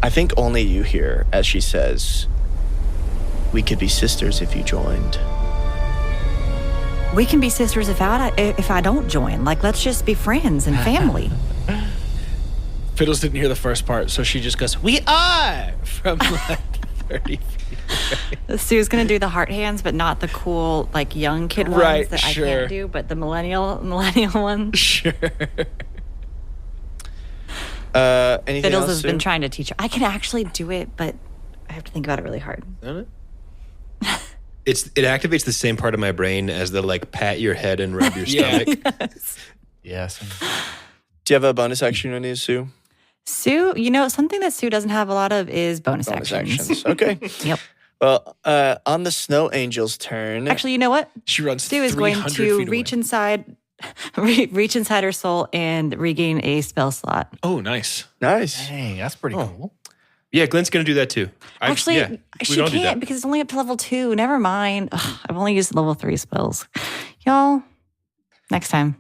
I think only you hear as she says, "We could be sisters if you joined." We can be sisters if I don't join. Like, let's just be friends and family. Fiddles didn't hear the first part, so she just goes, "We are!" from like 30 feet away. Sue's going to do the heart hands, but not the cool, like, young kid ones Right, that sure. I can't do, but the millennial ones. Sure. Anything Fiddles else, has Sue? been trying to teach her. I can actually do it, but I have to think about it really hard. It activates the same part of my brain as the like pat your head and rub your Yeah. stomach. Yes. Do you have a bonus action on you, Sue? Sue, something that Sue doesn't have a lot of is bonus actions. Okay. Yep. Well, on the Snow Angel's turn. Actually, you know what? She runs Sue is going 300 to feet reach away. inside her soul and regain a spell slot. Oh, nice. Nice. Hey, that's pretty cool. Yeah, Glenn's gonna do that too. Actually, we she don't do can't that. because it's only up to level 2. Never mind. Ugh, I've only used level 3 spells. Y'all, next time.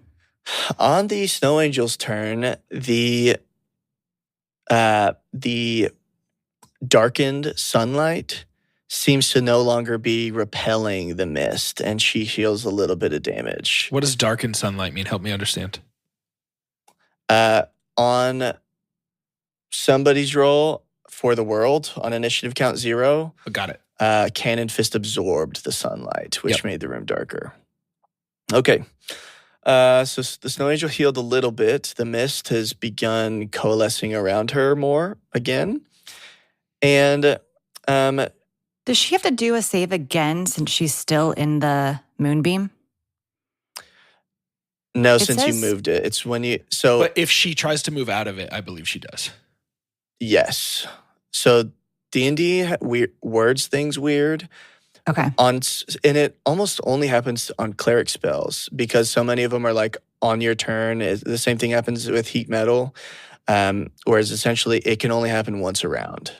On the Snow Angel's turn, the darkened sunlight seems to no longer be repelling the mist, and she heals a little bit of damage. What does darkened sunlight mean? Help me understand. On somebody's roll for the world, on initiative count 0, Oh, got it. Cannonfist absorbed the sunlight, which Yep. made the room darker. Okay. So the Snow Angel healed a little bit. The mist has begun coalescing around her more again. And Does she have to do a save again since she's still in the moonbeam? no, It since you says- moved it. It's when you... So, But if she tries to move out of it, I believe she does. yes. So D&D words things weird. Okay. And it almost only happens on cleric spells because so many of them are like on your turn. The same thing happens with heat metal, whereas essentially it can only happen once around.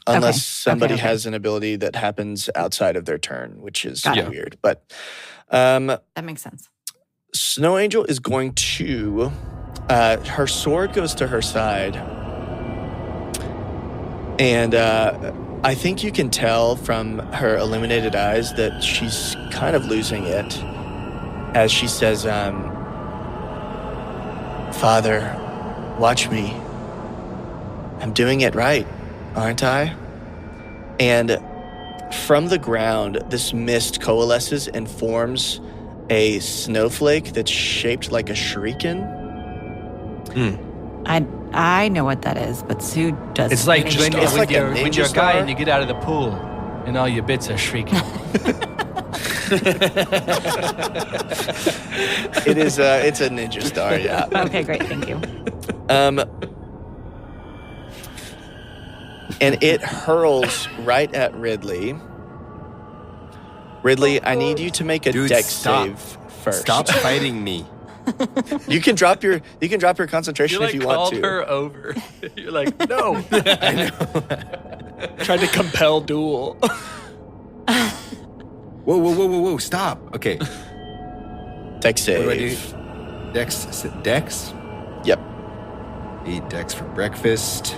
Unless somebody Okay. has an ability that happens outside of their turn, which is Got it. weird. But That makes sense. Snow Angel is going to... her sword goes to her side. And I think you can tell from her illuminated eyes that she's kind of losing it as she says, Father, watch me. I'm doing it right, aren't I? And from the ground, this mist coalesces and forms a snowflake that's shaped like a shuriken. I know what that is, but Sue doesn't. It's like Ninja when, star. It's when like a you're, when ninja you're a guy star. and you get out of the pool and all your bits are shrieking. It is it's a ninja star, yeah. Okay, great. Thank you. And it hurls right at Ridley. Ridley, I need you to make a Dude, dex stop. save first. Stop fighting me. You can drop your concentration You if like you want called to. her over. You're like, no. Tried to compel duel. Whoa, stop. Okay. Dex What do I save. do? Dex? Yep. Eat Dex for breakfast.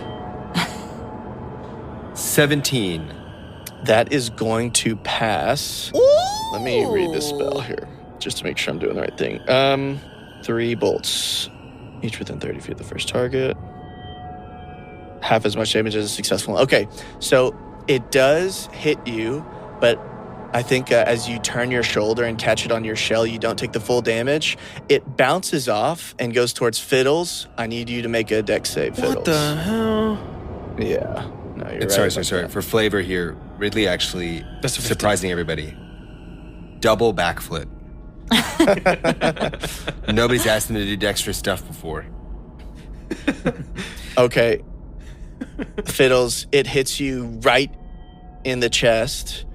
17. That is going to pass. Let me read this spell here, just to make sure I'm doing the right thing. 3 bolts, each within 30 feet of the first target. Half as much damage as a successful one. Okay, so it does hit you, but I think as you turn your shoulder and catch it on your shell, you don't take the full damage. It bounces off and goes towards Fiddles. I need you to make a dex save, Fiddles. What the hell? Yeah. No, you're right. Sorry. about that. For flavor here, Ridley actually That's a 15. surprising everybody. Double backflip. Nobody's asked him to do dexterous stuff before. Okay. Fiddles, it hits you right in the chest.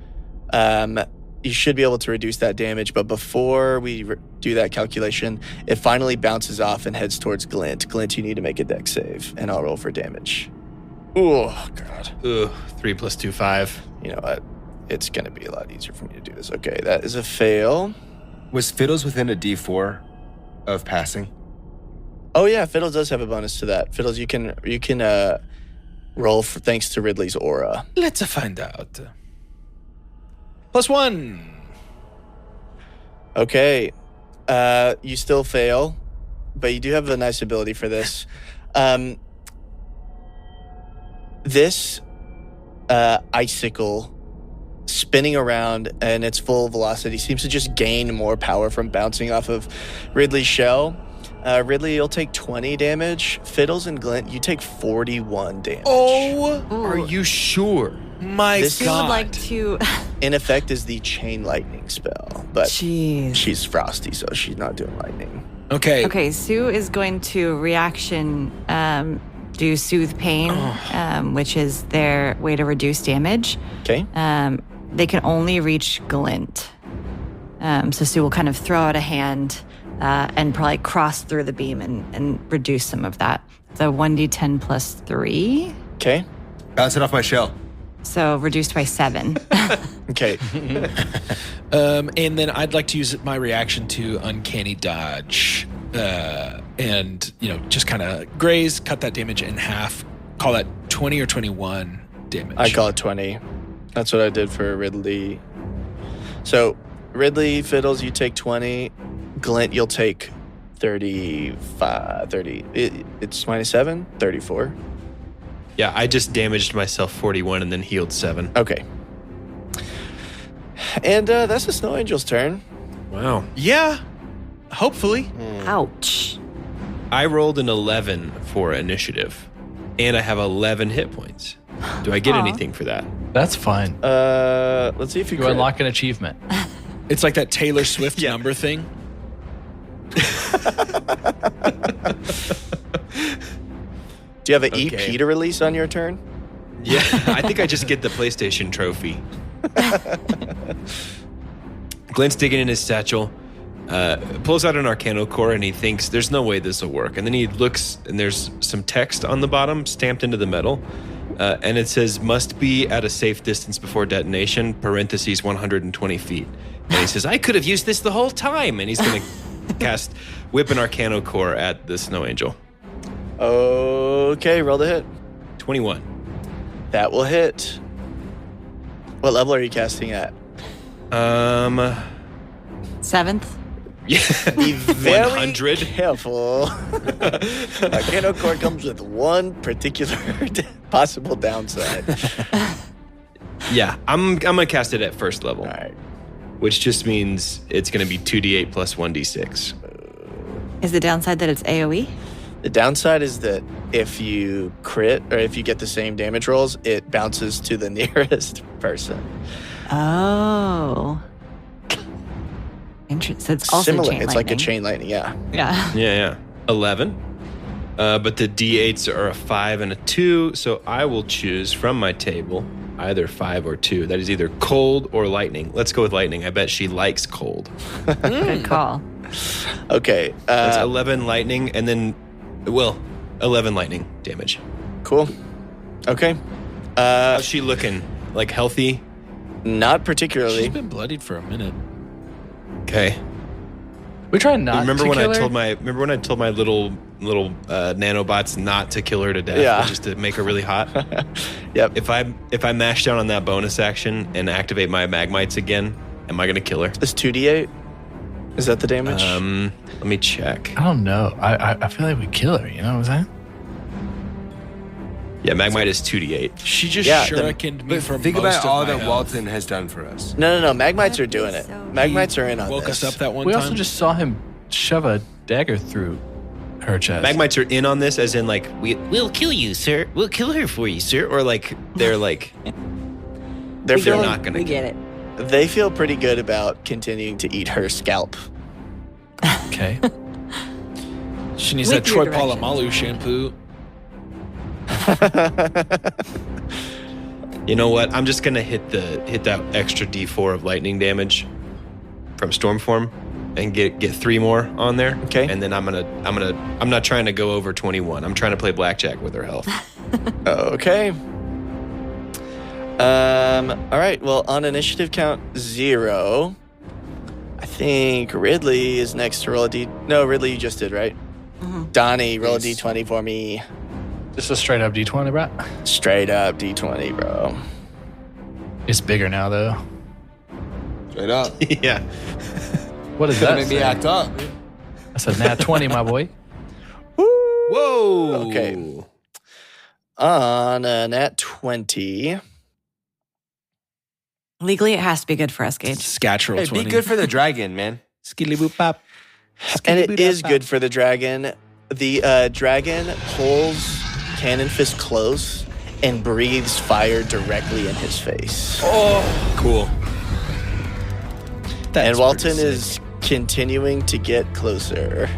You should be able to reduce that damage, but before we do that calculation, it finally bounces off and heads towards Glint. Glint, you need to make a dex save, and I'll roll for damage. Oh, God. Ugh, 3 + 2, 5. You know what? It's going to be a lot easier for me to do this. Okay, that is a fail. Was Fiddles within a D4 of passing? Oh, yeah, Fiddles does have a bonus to that. Fiddles, you can roll for thanks to Ridley's aura. Let's find out. +1. Okay. You still fail, but you do have a nice ability for this. This icicle spinning around and its full velocity seems to just gain more power from bouncing off of Ridley's shell. Ridley, you'll take 20 damage. Fiddles and Glint, you take 41 damage. Oh, Are you sure? my This Sue God. would like to. In effect is the chain lightning spell, but Jeez. she's frosty, so she's not doing lightning. Okay. Okay, Sue is going to reaction do soothe pain, which is their way to reduce damage. Okay. They can only reach Glint. So Sue will kind of throw out a hand and probably cross through the beam and reduce some of that. So 1d10 plus 3. Okay. Bounce it off my shell. So reduced by 7. Okay. And then I'd like to use my reaction to uncanny dodge, and just kind of graze, cut that damage in half. Call that 20 or 21 damage. I call it 20. That's what I did for Ridley. So Ridley, Fiddles, you take 20. Glint, you'll take 35, 30. It's minus 7, 34. Yeah, I just damaged myself 41 and then healed 7. Okay. And that's the Snow Angel's turn. Wow. Yeah, hopefully. Ouch. I rolled an 11 for initiative, and I have 11 hit points. Do I get anything for that? That's fine. Let's see if you You crit. unlock an achievement. It's like that Taylor Swift number thing. Do you have an Okay. EP to release on your turn? Yeah, I think I just get the PlayStation trophy. Glenn's digging in his satchel, pulls out an Arcano core, and he thinks there's no way this will work. And then he looks, and there's some text on the bottom stamped into the metal, and it says, must be at a safe distance before detonation, parentheses 120 feet. And he says, I could have used this the whole time. And he's going to whip an Arcano core at the Snow Angel. Okay, roll the hit. 21. That will hit. What level are you casting at? 7th. Yeah, Be very 100. careful. Arcano core comes with one particular possible downside. Yeah, I'm gonna cast it at first level, All right. which just means it's gonna be 2d8 plus 1d6. Is the downside that it's AoE? The downside is that if you crit or if you get the same damage rolls, it bounces to the nearest person. Oh. Interesting. So it's also Similar. chain It's lightning. like a chain lightning. Yeah. Yeah. Yeah. 11. But the d8s are a 5 and a 2, so I will choose from my table either 5 or 2. That is either cold or lightning. Let's go with lightning. I bet she likes cold. Good call. Okay. That's 11 lightning, and then, 11 lightning damage. Cool. Okay. How's she looking? Like healthy? Not She's particularly. been bloodied for a minute. Okay. We try not Remember to when kill I her? told my little nanobots not to kill her to death, Yeah. but just to make her really hot? Yep. If I mash down on that bonus action and activate my magmites again, am I gonna kill her? It's 2d8. Is that the damage? Let me check. I don't know. I feel like we kill her, you know what I'm saying? Yeah, magmite is 2d8. She just Yeah, shurikened me But for think most about of all my that health. Walton has done for us. No. Magmites are That'd doing be it. so Magmites are in on Woke this. us up that one We time. also just saw him shove a dagger through her chest. Magmites are in on this, as in like We'll kill you, sir. We'll kill her for you, sir. or like they're like They're they're feeling, not gonna We kill. get it. They feel pretty good about continuing to eat her scalp. Okay. She needs With that your Troy directions. Polamalu shampoo. You know what? I'm just gonna hit that extra d4 of lightning damage from Stormform. and get 3 more on there. Okay. And then I'm not trying to go over 21. I'm trying to play blackjack with her health. Okay. All right. Well, on initiative count 0, I think Ridley is next to roll a D. No, Ridley, you just did, right? Mm-hmm. Donnie, roll a D20 for me. Just a straight up D20, bro. Straight up D20, bro. It's bigger now, though. Straight up. Yeah. What does that Make me say? act up. That's a nat 20, my boy. Whoa. Okay. On a nat 20. Legally, it has to be good for us, Gage. Scatchel Hey, 20. be good for the dragon, man. Skilly boop pop. And it is good for the dragon. The dragon pulls Cannonfist close and breathes fire directly in his face. Cool. That's And Walton pretty is continuing to get closer.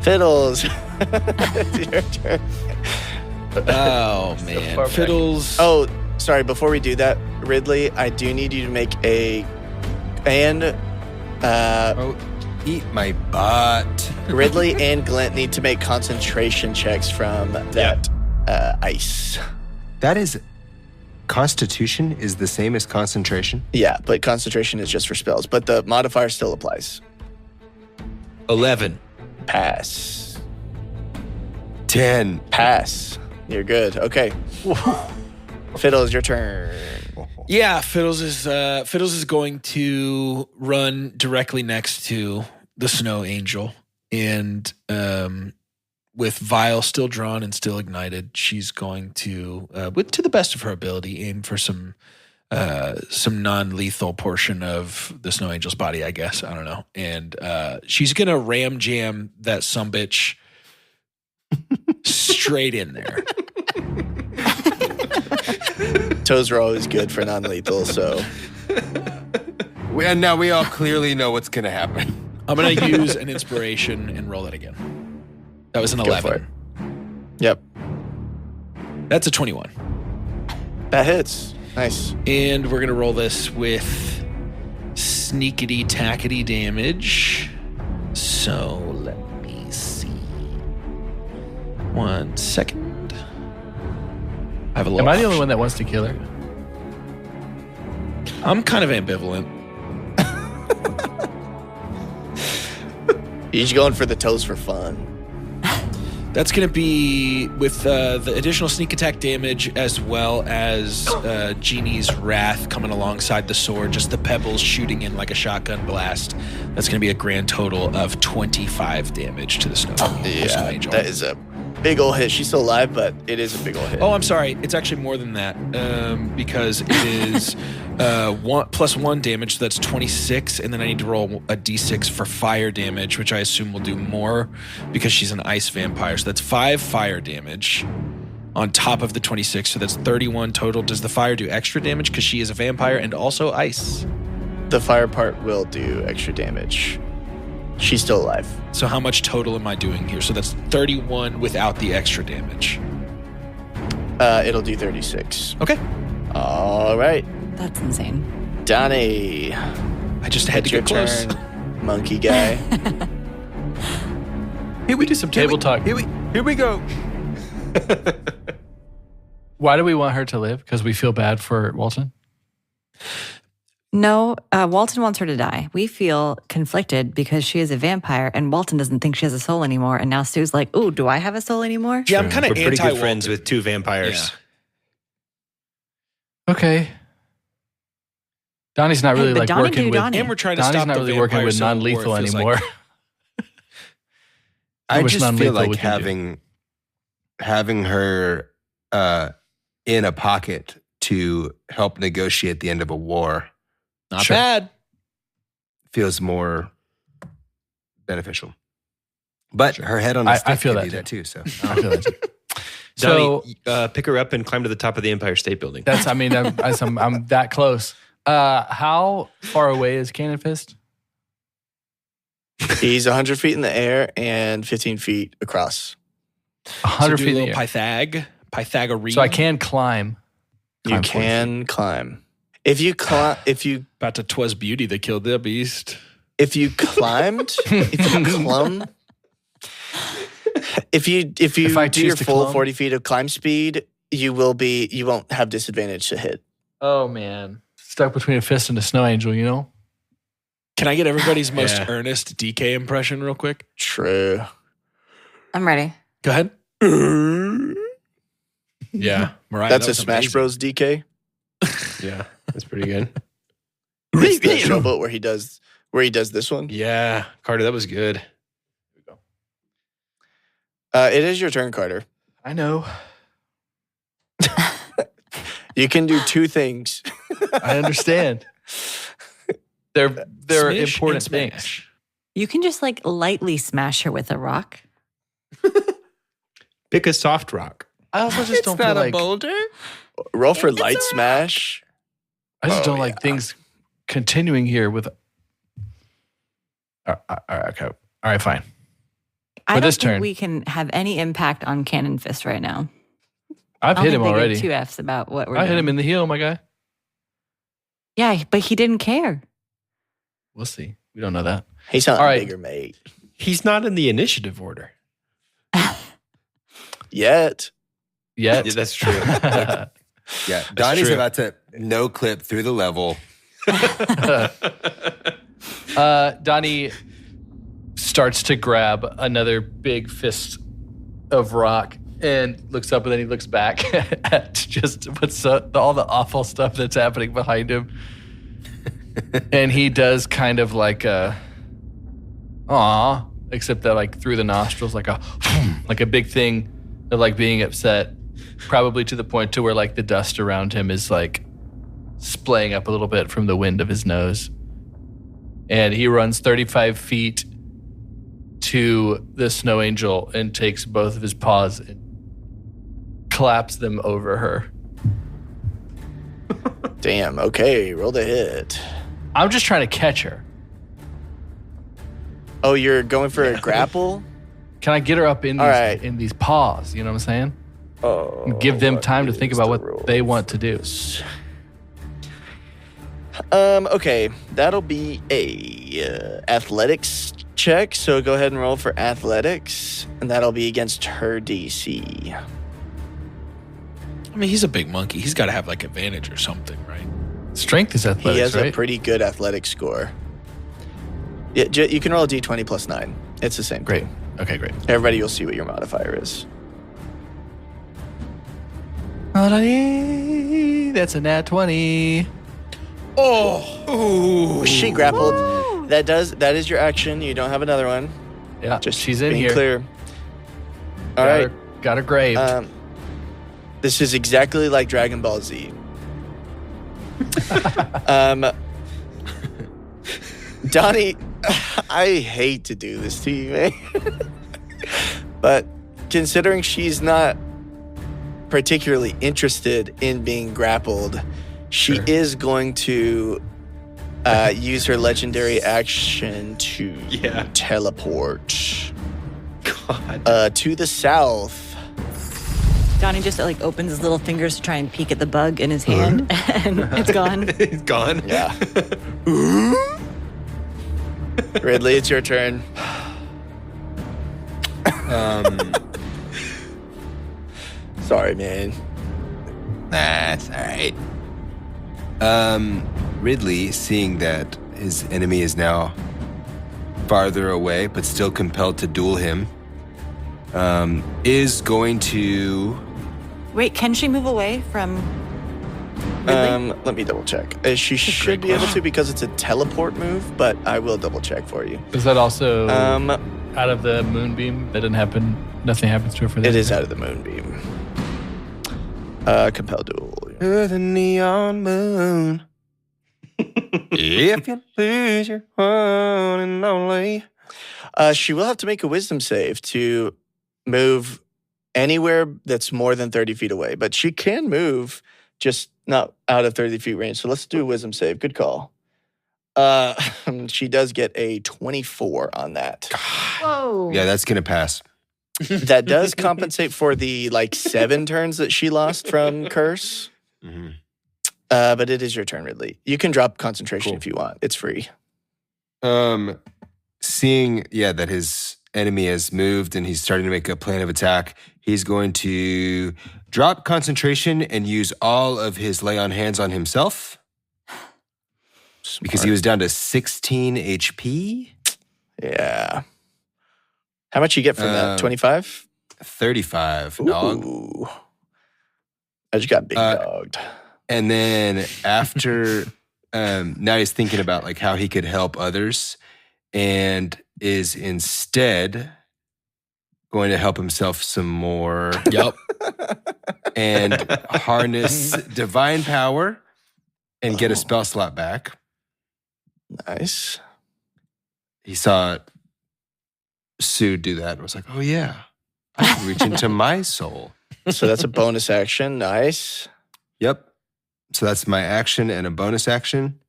Fiddles. It's your turn. Oh, man. far back. Fiddles. Oh, sorry. Before we do that, Ridley, I do need you to make Oh, eat my butt. Ridley and Glint need to make concentration checks from that ice. That is... Constitution is the same as concentration? Yeah, but concentration is just for spells. But the modifier still applies. 11. Pass. 10. Pass. You're good. Okay. Fiddles, your turn. Yeah, Fiddles is going to run directly next to the Snow Angel, and with Vial still drawn and still ignited, she's going to, to the best of her ability, aim for some non-lethal portion of the Snow Angel's body, I guess. I don't know, and she's gonna ram jam that sumbitch straight in there. Toes are always good for non-lethal, so And now we all clearly know what's going to happen. I'm going to use an inspiration and roll it again. That was an Go for 11. yep, That's a 21. that hits. Nice. And we're going to roll this with sneakity tackety damage. So let me see. 1 second. I have a little Am I the only option. one that wants to kill her? I'm kind of ambivalent. He's going for the toes for fun. That's going to be with the additional sneak attack damage as well as Genie's Wrath coming alongside the sword, just the pebbles shooting in like a shotgun blast. That's going to be a grand total of 25 damage to the Snow Angel. That is a big ol' hit. She's still alive, but it is a big ol' hit. Oh, I'm sorry. It's actually more than that because it is 1+1 damage. So that's 26, and then I need to roll a d6 for fire damage, which I assume will do more because she's an ice vampire. So that's 5 fire damage on top of the 26. So that's 31 total. Does the fire do extra damage because she is a vampire and also ice? The fire part will do extra damage. She's still alive. So how much total am I doing here? So that's 31 without the extra damage. It'll do 36. Okay. All right. That's insane. Donnie. I just had to Your get close. turn, monkey guy. Here we do some table talk. Here we go. Why do we want her to live? Because we feel bad for Walton? No, Walton wants her to die. We feel conflicted because she is a vampire and Walton doesn't think she has a soul anymore. And now Stu's like, ooh, do I have a soul anymore? Yeah, I'm kind of We're pretty anti good friends with 2 vampires. Yeah. Okay. Donnie's not really but like Donnie working do with. Donnie. And we're trying to Donnie's stop not the really working vampire with civil non-lethal war, it feels like. anymore. I How much just feel non-lethal like we can do? having her in a pocket to help negotiate the end of a war Not Sure. bad. feels more beneficial. But her head on a I stick feel could that do too. that too. So I feel that too. So Donnie, pick her up and climb to the top of the Empire State Building. that's, I mean, I'm that close. How far away is Cannonfist? He's 100 feet in the air and 15 feet across. 100 so feet in do a the little air. Pythagorean. So I can climb. You 40 can climb. If you About to 'twas beauty that killed the beast. If you climbed, if you I do choose your to full clumb? 40 feet of climb speed, you won't have disadvantage to hit. Oh man, stuck between a fist and a snow angel. You know. Can I get everybody's most Yeah. earnest DK impression real quick? True. I'm ready. Go ahead. Yeah, Mariah. That's that a was Smash amazing. Bros. DK. Yeah, that's pretty good. It's the showboat where he does this one. Yeah, Carter, that was good. It is your turn, Carter. I know. You can do two things. I understand. They're Smish important and things. smash. You can just like lightly smash her with a rock. Pick a soft rock. I also just don't feel like boulder. Roll for light smash. I just Oh, don't like things continuing here with. Okay. All right, fine. I For don't this think turn. we can have any impact on Cannonfist right now. I've I hit don't him think they already. give two Fs about what we're I doing. hit him in the heel, my guy. Yeah, but he didn't care. We'll see. We don't know that. He's not All a right. bigger mate. He's not in the initiative order. Yet. Yet. Yeah, that's true. Yeah, Donnie's true. about to no clip through the level. Donnie starts to grab another big fist of rock and looks up, and then he looks back at just all the awful stuff that's happening behind him. And he does kind of like a aw, except that like through the nostrils, like a big thing of like being upset, probably to the point to where like the dust around him is like splaying up a little bit from the wind of his nose. And he runs 35 feet to the snow angel and takes both of his paws and claps them over her. Damn. Okay. Roll the hit. I'm just trying to catch her. Oh, you're going for a grapple? Can I get her up in All these, right. in these paws? You know what I'm saying? Oh. And give them time to what think is about the what roll they want to do. Okay, that'll be a athletics check. So go ahead and roll for athletics, and that'll be against her DC. I mean, he's a big monkey. He's got to have like advantage or something, right? Strength is athletics, He has right? a pretty good athletic score. Yeah, you can roll a d20 plus 9. It's the same. Great. thing. Okay, great. Everybody, you'll see what your modifier is. That's a nat 20. She grappled. That is your action. You don't have another one. Yeah, Just she's in being here. clear. All right. Got her graved. This is exactly like Dragon Ball Z. Donnie, I hate to do this to you, man. But considering she's not particularly interested in being grappled, she Sure. is going to use her legendary action to teleport to the south. Donnie just like opens his little fingers to try and peek at the bug in his hand, and it's gone. He's gone. Yeah. Ridley, it's your turn. Sorry, man. That's all right. Ridley, seeing that his enemy is now farther away, but still compelled to duel him, is going to. Wait, can she move away from Ridley? Let me double check. She should be able to because it's a teleport move, but I will double check for you. Is that also Um, out of the moonbeam? That didn't happen. Nothing happens to her for that. it is out of the moonbeam. Compel duel. To the neon moon. If you lose your one and only. She will have to make a wisdom save to move anywhere that's more than 30 feet away, but she can move, just not out of 30 feet range. So let's do a wisdom save. Good call. She does get a 24 on that. Whoa. Yeah, that's gonna pass. That does compensate for the 7 turns that she lost from curse. Mm-hmm. But it is your turn, Ridley. You can drop concentration Cool. if you want. It's free. Seeing, that his enemy has moved and he's starting to make a plan of attack, he's going to drop concentration and use all of his lay on hands on himself. Smart. Because he was down to 16 HP. Yeah. How much you get from that? 25? 35, dog. Ooh. I just got big dogged. And then after, now he's thinking about like how he could help others and is instead going to help himself some more. Yep. And harness divine power and get a spell slot back. Nice. He saw Sue do that and was like, oh yeah, I can reach into my soul. So that's a bonus action. Nice. Yep. So that's my action and a bonus action.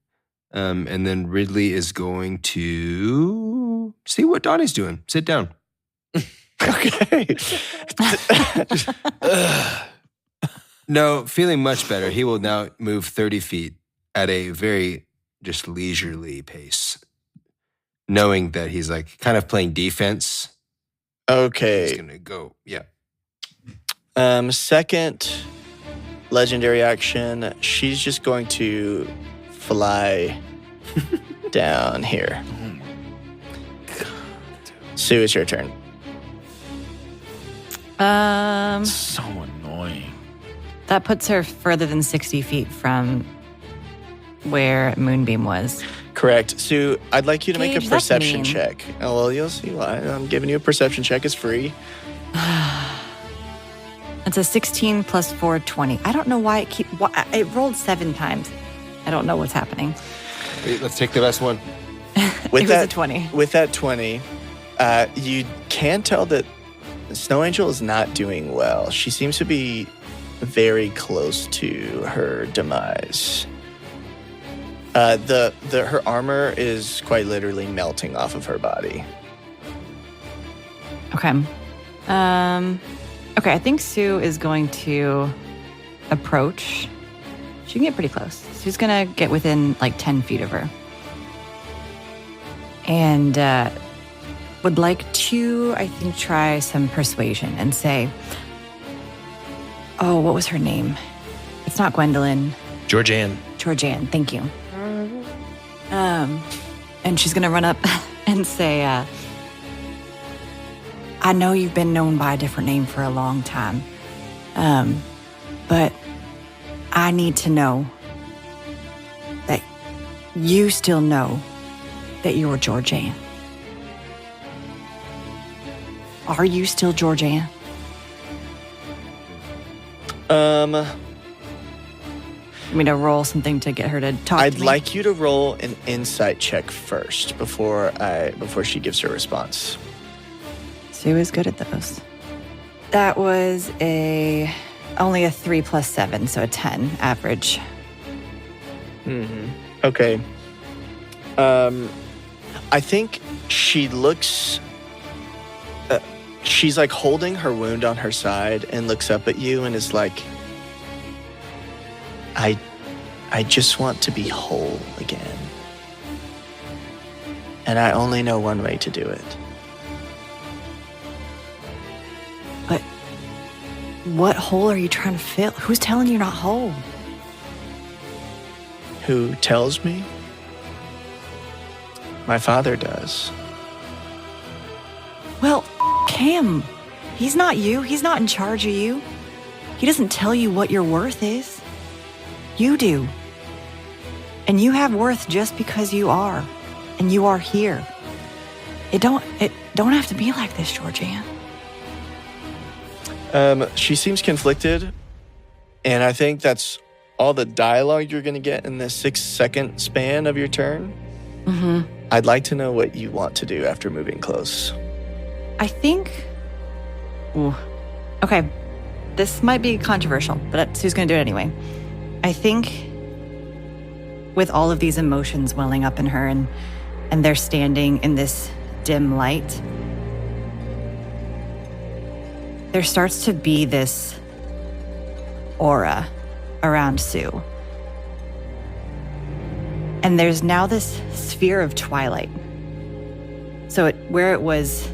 And then Ridley is going to see what Donnie's doing. Sit down. Okay. No, feeling much better. He will now move 30 feet at a very just leisurely pace, knowing that he's like kind of playing defense. Okay. He's going to go. Yeah. Second legendary action, she's just going to fly down here. Sue, it's your turn. So annoying. That puts her further than 60 feet from where Moonbeam was. Correct. Sue, I'd like you to make a Gage, that's perception mean. check. Oh, well, you'll see why. I'm giving you a perception check. It's free. It's a 16 plus 4, 20. I don't know why it rolled 7 times. I don't know what's happening. Wait, let's take the best one. With It was that a 20. With that 20, you can tell that Snow Angel is not doing well. She seems to be very close to her demise. Her armor is quite literally melting off of her body. Okay. Okay, I think Sue is going to approach. She can get pretty close. She's going to get within like 10 feet of her. And would like to, I think, try some persuasion and say, oh, what was her name? It's not Gwendolyn. Georgianne. Georgianne, thank you. And she's going to run up and say, I know you've been known by a different name for a long time, but I need to know that you still know that you were Georgianne. Are you still Georgianne? You mean to roll something to get her to talk I'd to me? like you to roll an insight check first before she gives her response. Sue is good at those. That was only a 3 plus 7, so a 10 average. Mm-hmm. Okay. I think she looks. She's like holding her wound on her side and looks up at you and is like, I just want to be whole again. And I only know one way to do it. But what hole are you trying to fill? Who's telling you you're not whole? Who tells me? My father does. Well, him. He's not you. He's not in charge of you. He doesn't tell you what your worth is. You do. And you have worth just because you are. And you are here. It don't have to be like this, Georgianne. She seems conflicted, and I think that's all the dialogue you're going to get in the 6-second span of your turn. Mm-hmm. I'd like to know what you want to do after moving close. I think... Ooh. Okay, this might be controversial, but Sue's going to do it anyway. I think with all of these emotions welling up in her and they're standing in this dim light, there starts to be this aura around Sue. And there's now this sphere of twilight. So where it was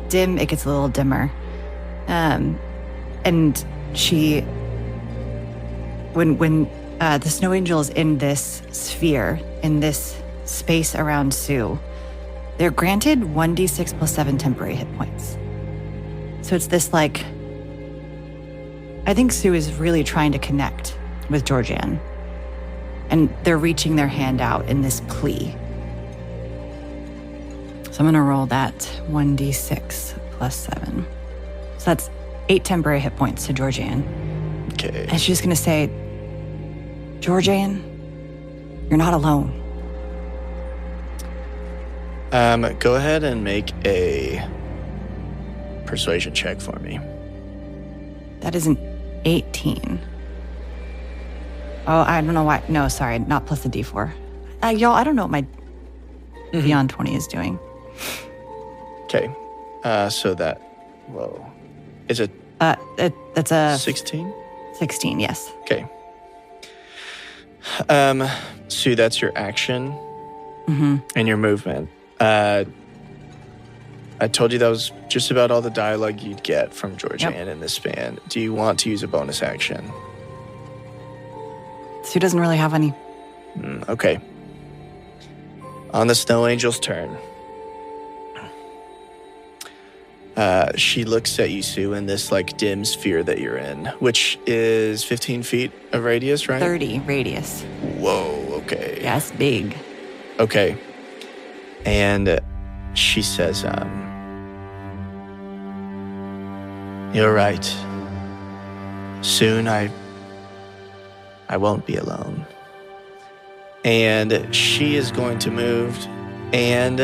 dim, it gets a little dimmer. And when the Snow Angel is in this sphere, in this space around Sue, they're granted 1d6 plus 7 temporary hit points. So it's this like, I think Sue is really trying to connect with Georgianne. And they're reaching their hand out in this plea. So I'm going to roll that 1d6 plus 7. So that's 8 temporary hit points to Georgianne. Okay. And she's going to say, Georgianne, you're not alone. Go ahead and make a persuasion check for me. That is an 18. Oh, I don't know why. No, sorry, not plus the d4. Y'all, I don't know what my Beyond 20 is doing. Okay. So that, whoa. Is it That's a 16? 16, yes. Okay. Sue, that's your action and your movement. I told you that was just about all the dialogue you'd get from Georgianne in this span. Do you want to use a bonus action? Sue doesn't really have any. Okay. On the Snow Angel's turn, she looks at you, Sue, in this like dim sphere that you're in, which is 15 feet of radius, right? 30 radius. Whoa, okay. Yeah, it's big. Okay. And she says, you're right. Soon I won't be alone. And she is going to move, and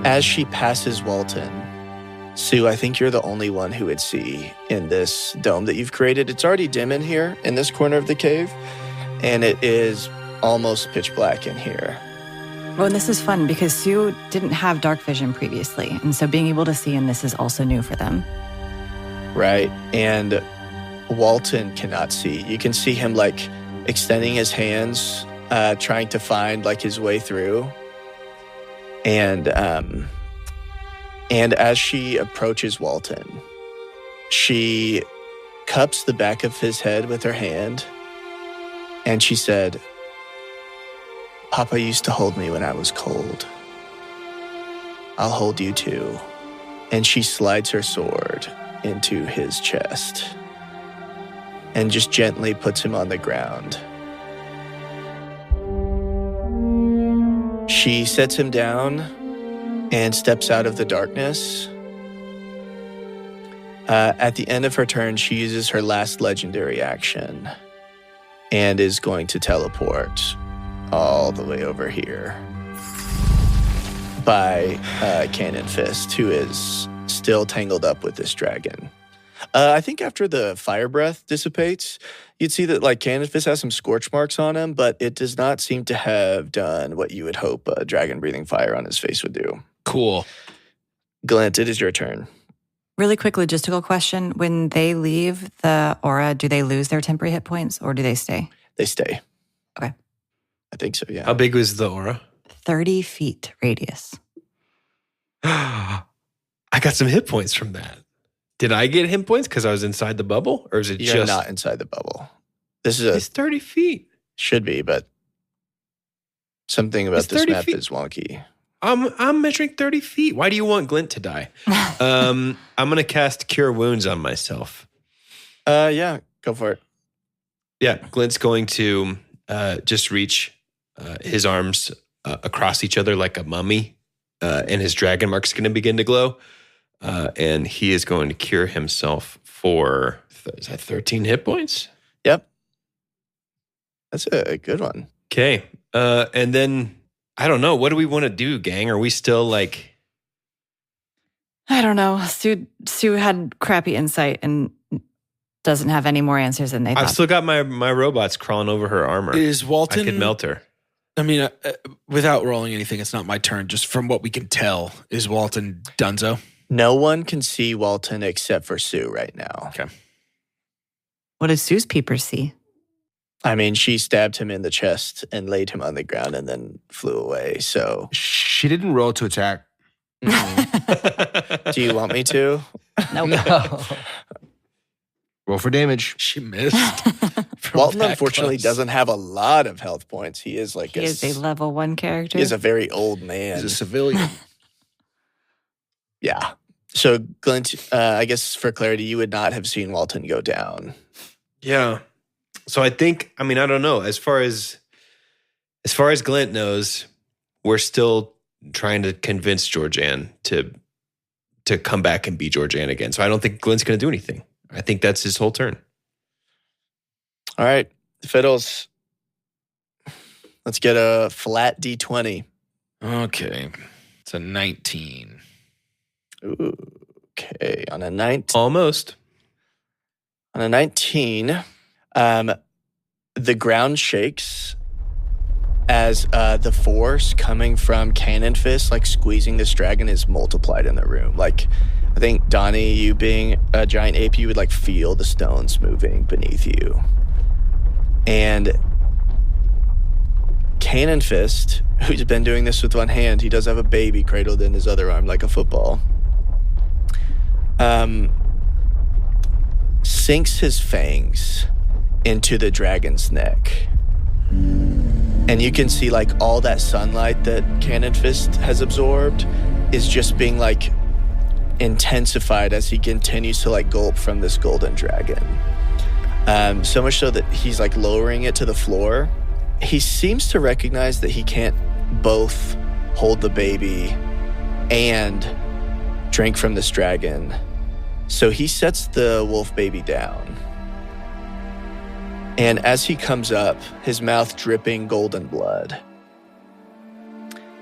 as she passes Walton, Sue, I think you're the only one who would see in this dome that you've created. It's already dim in here, in this corner of the cave, and it is almost pitch black in here. Well, and this is fun because Sue didn't have dark vision previously, and so being able to see in this is also new for them. Right, and Walton cannot see. You can see him like extending his hands, trying to find like his way through. And as she approaches Walton, she cups the back of his head with her hand, and she said, Papa used to hold me when I was cold. I'll hold you too. And she slides her sword into his chest and just gently puts him on the ground. She sets him down and steps out of the darkness. At the end of her turn, she uses her last legendary action and is going to teleport all the way over here by Cannonfist, who is still tangled up with this dragon. I think after the fire breath dissipates, you'd see that like Cannonfist has some scorch marks on him, but it does not seem to have done what you would hope a dragon breathing fire on his face would do. Cool. Glint, it is your turn. Really quick logistical question. When they leave the aura, do they lose their temporary hit points or do they stay? They stay. Okay. I think so, yeah. How big was the aura? 30 feet radius. I got some hit points from that. Did I get hit points because I was inside the bubble? Or is it You're just... not inside the bubble. This is It's 30 feet. should be, but something about It's this 30 map feet. is wonky. I'm measuring 30 feet. Why do you want Glint to die? I'm going to cast Cure Wounds on myself. Yeah, go for it. Yeah, Glint's going to just reach his arms across each other like a mummy, and his dragon mark's going to begin to glow. And he is going to cure himself for, is that 13 hit points? Yep. That's a good one. Okay. And then, I don't know. What do we want to do, gang? Are we still like... I don't know. Sue had crappy insight and doesn't have any more answers than they thought. I've still got my robots crawling over her armor. Is Walton... I could melt her. I mean, without rolling anything, it's not my turn. Just from what we can tell, is Walton donezo? No one can see Walton except for Sue right now. Okay. What does Sue's peepers see? I mean, she stabbed him in the chest and laid him on the ground and then flew away. So, She didn't roll to attack. do you want me to? Nope. No. Roll for damage. She missed. from Walton, that unfortunately, close. doesn't have a lot of health points. He is like He is a level 1 character. he is a very old man. He's a civilian. Yeah. So, Glint, I guess for clarity, you would not have seen Walton go down. Yeah. So I think, I mean, I don't know. As far as Glint knows, we're still trying to convince Georgianne to come back and be Georgianne again. So I don't think Glint's going to do anything. I think that's his whole turn. All right. Fiddles. Let's get a flat D20. Okay. It's a 19. Ooh, okay. On a 19. Almost. On a 19, the ground shakes as the force coming from Cannonfist, like squeezing this dragon, is multiplied in the room. Like, I think, Donnie, you being a giant ape, you would like feel the stones moving beneath you. And Cannonfist, who's been doing this with one hand, he does have a baby cradled in his other arm like a football, sinks his fangs into the dragon's neck. And you can see like all that sunlight that Cannonfist has absorbed is just being like intensified as he continues to like gulp from this golden dragon. So much so that he's like lowering it to the floor. He seems to recognize that he can't both hold the baby and drink from this dragon. So he sets the wolf baby down. And as he comes up, his mouth dripping golden blood,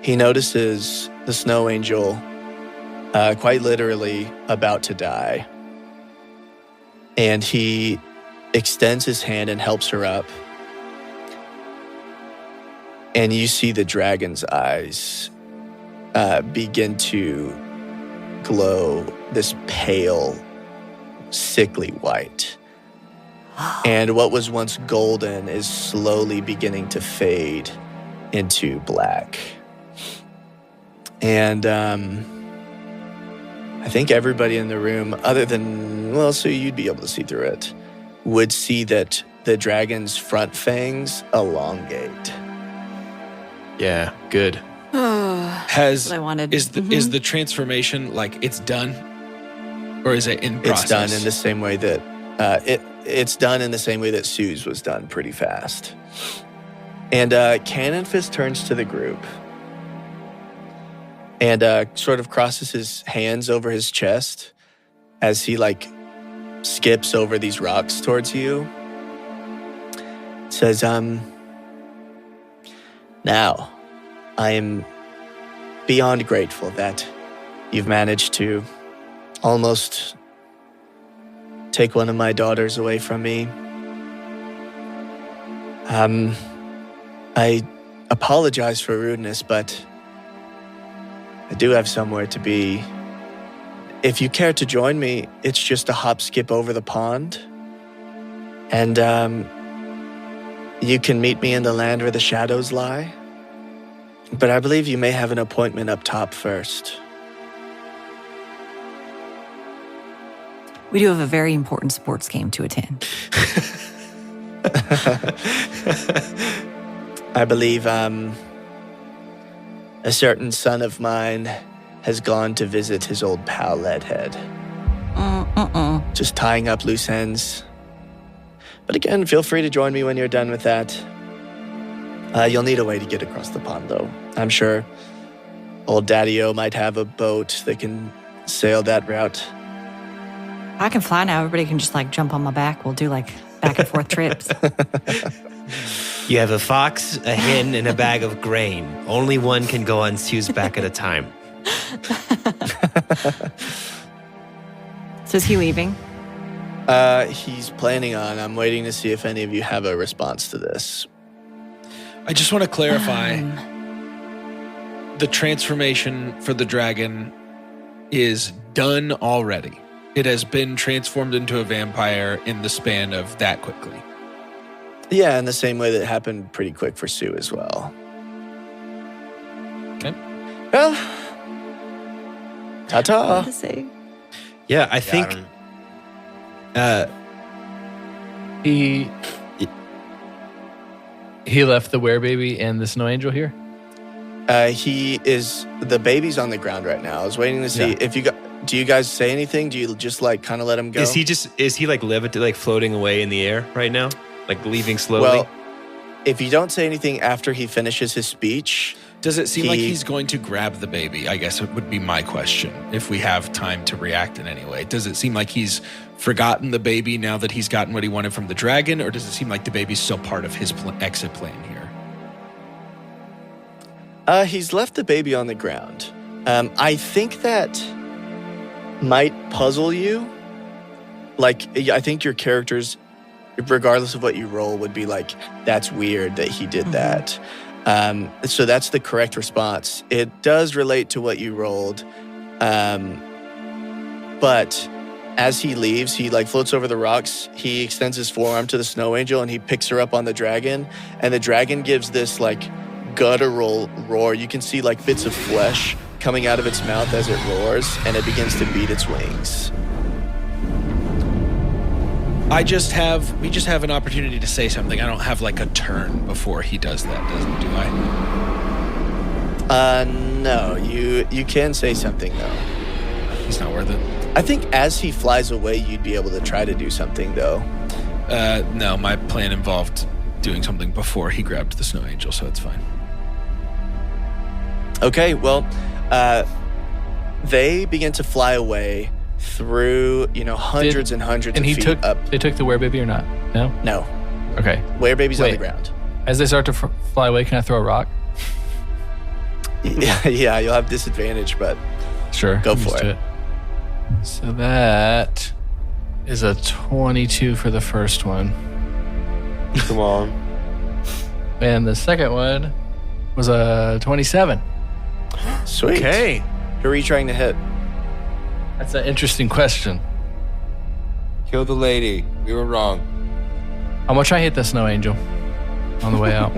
he notices the snow angel quite literally about to die. And he extends his hand and helps her up. And you see the dragon's eyes begin to glow this pale, sickly white. And what was once golden is slowly beginning to fade into black. And I think everybody in the room, other than, well, so you'd be able to see through it, would see that the dragon's front fangs elongate. Yeah, good. Has what I wanted. is the transformation like it's done, or is it in process? It's done in the same way that it's done in the same way that Sue's was done, pretty fast. And Cannonfist turns to the group and sort of crosses his hands over his chest as he like skips over these rocks towards you. Says, now, I am beyond grateful that you've managed to almost take one of my daughters away from me. I apologize for rudeness, but I do have somewhere to be. If you care to join me, it's just a hop skip over the pond. And you can meet me in the land where the shadows lie. But I believe you may have an appointment up top first. We do have a very important sports game to attend. I believe a certain son of mine has gone to visit his old pal Leadhead. Just tying up loose ends. But again, feel free to join me when you're done with that. You'll need a way to get across the pond, though. I'm sure old Daddy-O might have a boat that can sail that route. I can fly now. Everybody can just like jump on my back. We'll do like back and forth trips. You have a fox, a hen, and a bag of grain. Only one can go on Sue's back at a time. So is he leaving? He's planning on. I'm waiting to see if any of you have a response to this. I just want to clarify. The transformation for the dragon is done already. It has been transformed into a vampire in the span of that quickly. Yeah, in the same way that happened pretty quick for Sue as well. Okay. Well, What ta-ta. to say? Yeah, I think. He left the werebaby and the snow angel here. The baby's on the ground right now. I was waiting to see if you got. Do you guys say anything? Do you just like kind of let him go? Is he like like floating away in the air right now? Like leaving slowly? Well, if you don't say anything after he finishes his speech, Does it seem like he's going to grab the baby? I guess it would be my question, if we have time to react in any way. Does it seem like he's forgotten the baby now that he's gotten what he wanted from the dragon, or does it seem like the baby's still part of his exit plan here? he's left the baby on the ground. I think that might puzzle you. Like, I think your characters, regardless of what you roll, would be like, that's weird that he did that. So that's the correct response. It does relate to what you rolled. But as he leaves, he like floats over the rocks. He extends his forearm to the snow angel and he picks her up on the dragon. And the dragon gives this like guttural roar. You can see like bits of flesh coming out of its mouth as it roars, and it begins to beat its wings. We just have an opportunity to say something. I don't have like a turn before he does that, do I? No, you can say something though. He's not worth it. I think as he flies away, you'd be able to try to do something though. No, my plan involved doing something before he grabbed the snow angel, so it's fine. Okay, well, they begin to fly away through, hundreds and hundreds of feet up. They took the werebaby or not? No? No. Okay. Werebaby's on the ground. As they start to fly away, can I throw a rock? Yeah, you'll have disadvantage, but sure. Go for it. So that is a 22 for the first one. Come on. And the second one was a 27. Sweet. Okay. Who are you trying to hit? That's an interesting question. Kill the lady. We were wrong. I'm going to try and hit the snow angel on the way out.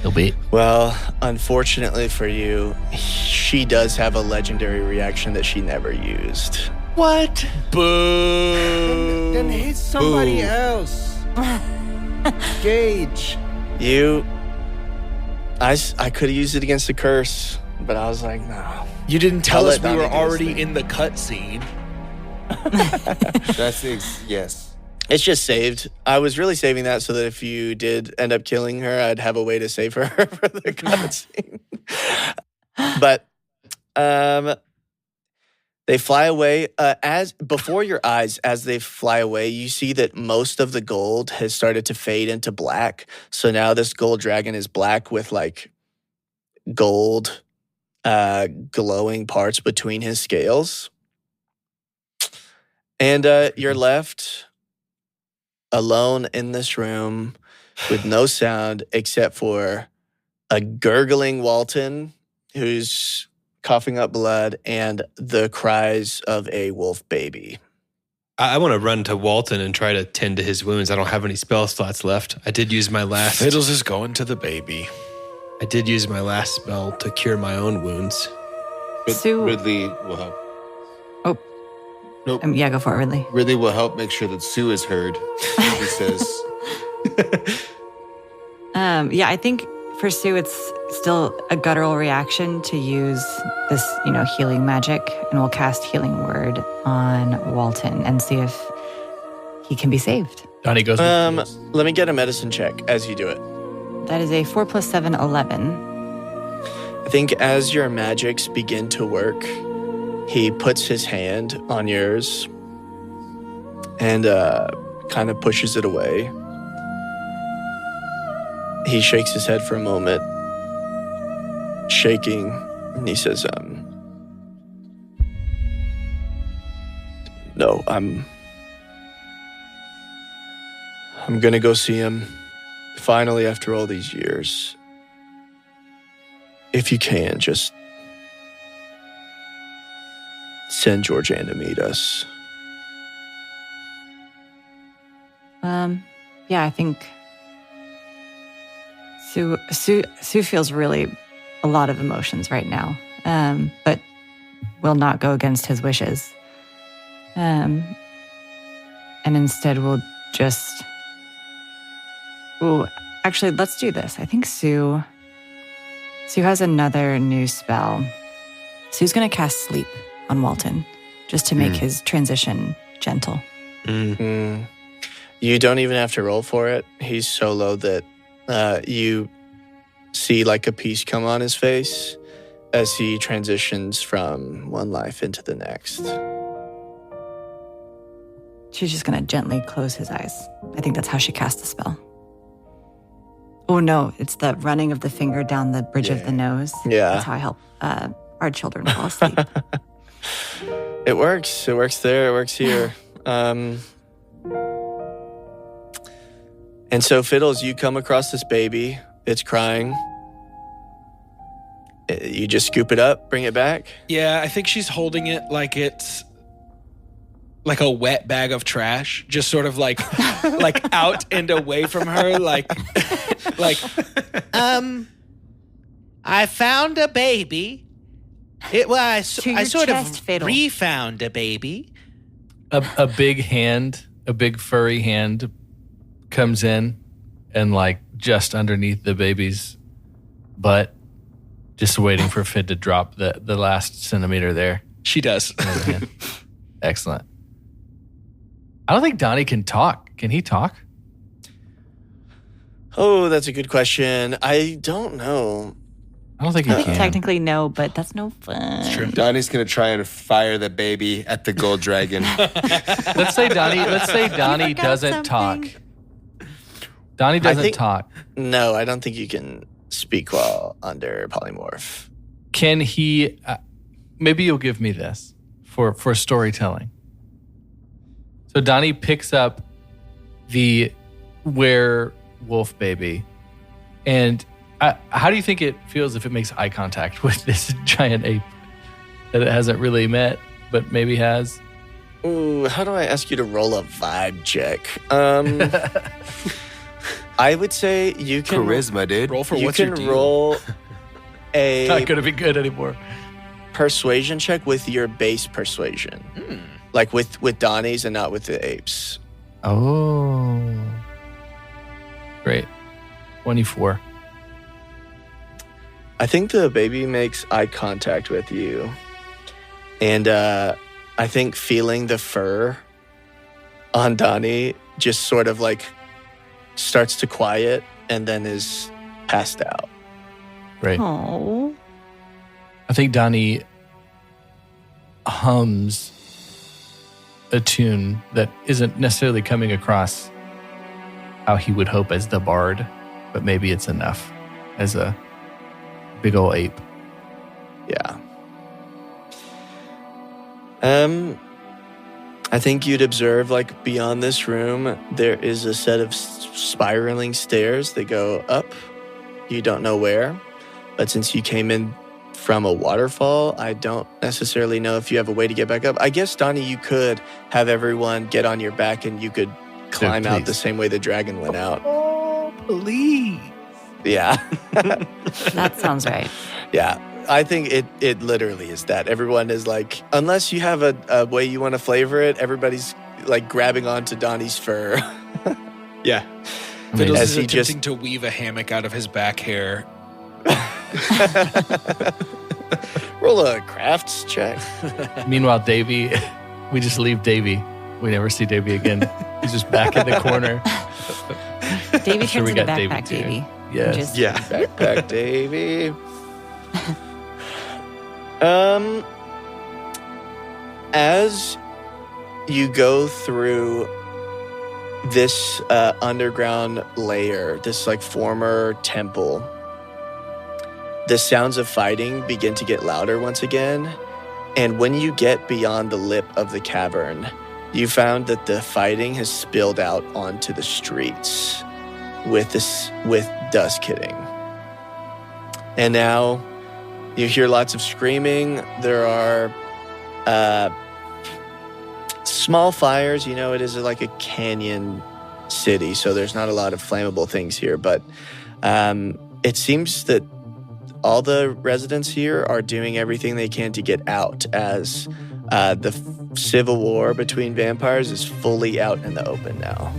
He'll beat. Well, unfortunately for you, she does have a legendary reaction that she never used. What? Boo! Then hit somebody else. Gage. I could have used it against the curse, but I was like, no. You didn't tell I'll us let we were Donnie do his already thing. in the cutscene. Yes. It's just saved. I was really saving that so that if you did end up killing her, I'd have a way to save her for the cutscene. But they fly away. Before your eyes, as they fly away, you see that most of the gold has started to fade into black. So now this gold dragon is black with like gold glowing parts between his scales. And you're left alone in this room with no sound except for a gurgling Walton who's coughing up blood and the cries of a wolf baby. I want to run to Walton and try to tend to his wounds. I don't have any spell slots left. I did use my last. Fiddles is going to the baby. I did use my last spell to cure my own wounds. Sue- Ridley will help. Oh. Nope. Yeah, go for it, Ridley. Ridley will help make sure that Sue is heard. He says. Yeah, I think for Sue, it's still a guttural reaction to use this, healing magic, and we'll cast Healing Word on Walton and see if he can be saved. Donnie goes. Let me get a medicine check as you do it. That is a 4 + 7, 11. I think as your magics begin to work, he puts his hand on yours and kind of pushes it away. He shakes his head for a moment, shaking, and he says, no, I'm gonna go see him, finally, after all these years. If you can, just send Georgianne to meet us. Yeah, I think Sue feels really a lot of emotions right now, but will not go against his wishes. And instead will just... Ooh, actually, let's do this. I think Sue has another new spell. Sue's going to cast Sleep on Walton just to make his transition gentle. You don't even have to roll for it. He's so low that you see like a piece come on his face as he transitions from one life into the next. She's just going to gently close his eyes. I think that's how she cast the spell. Oh, no, it's the running of the finger down the bridge of the nose. Yeah. That's how I help our children fall asleep. It works. It works there. It works here. And so, Fiddles, you come across this baby. It's crying. You just scoop it up, bring it back. Yeah, I think she's holding it like it's like a wet bag of trash, just sort of like out and away from her, like I found a baby. I sort of Fiddle. refound a baby. A big hand, a big furry hand comes in and like just underneath the baby's butt, just waiting for Fid to drop the last centimeter there. she does. Excellent. I don't think Donnie can talk. Can he talk? Oh, that's a good question. I don't know. I don't think he can. Technically, no, but that's no fun. True. Donnie's gonna try and fire the baby at the gold dragon. Let's say Donnie doesn't talk. Donnie doesn't talk. No, I don't think you can speak while under polymorph. Can he? Maybe you'll give me this for storytelling. So Donnie picks up the werewolf baby, and how do you think it feels if it makes eye contact with this giant ape that it hasn't really met, but maybe has? Ooh, how do I ask you to roll a vibe check? I would say you can Charisma, dude. Roll for you what's your can deal. roll It's not a going to be good anymore. persuasion check with your base persuasion, like with Donnie's and not with the apes. Oh, great. 24. I think the baby makes eye contact with you, and I think feeling the fur on Donnie just sort of like starts to quiet and then is passed out. Great. Oh, I think Donnie hums a tune that isn't necessarily coming across how he would hope as the bard, but maybe it's enough as a big ol' ape. Yeah. I think you'd observe, like, beyond this room, there is a set of spiraling stairs that go up. You don't know where, but since you came in from a waterfall, I don't necessarily know if you have a way to get back up. I guess, Donnie, you could have everyone get on your back and you could climb out the same way the dragon went out. Oh, please. Yeah. that sounds right. Yeah. I think it literally is that. Everyone is like, unless you have a way you want to flavor it, everybody's like grabbing onto Donnie's fur. Yeah. Amazing. Fiddles As is he attempting to weave a hammock out of his back hair. Roll a crafts check. Meanwhile, Davy, we just leave Davy. We never see Davy again. He's just back in the corner. Davy Sure, turns we into got backpack Davy, too. Davy. Yes. Just- Yeah. Backpack Davy. As you go through this underground layer, this like former temple, the sounds of fighting begin to get louder once again. And when you get beyond the lip of the cavern, you found that the fighting has spilled out onto the streets with dusk hitting. And now you hear lots of screaming. There are small fires. You know, it is like a canyon city, so there's not a lot of flammable things here. But it seems that all the residents here are doing everything they can to get out, as the civil war between vampires is fully out in the open now.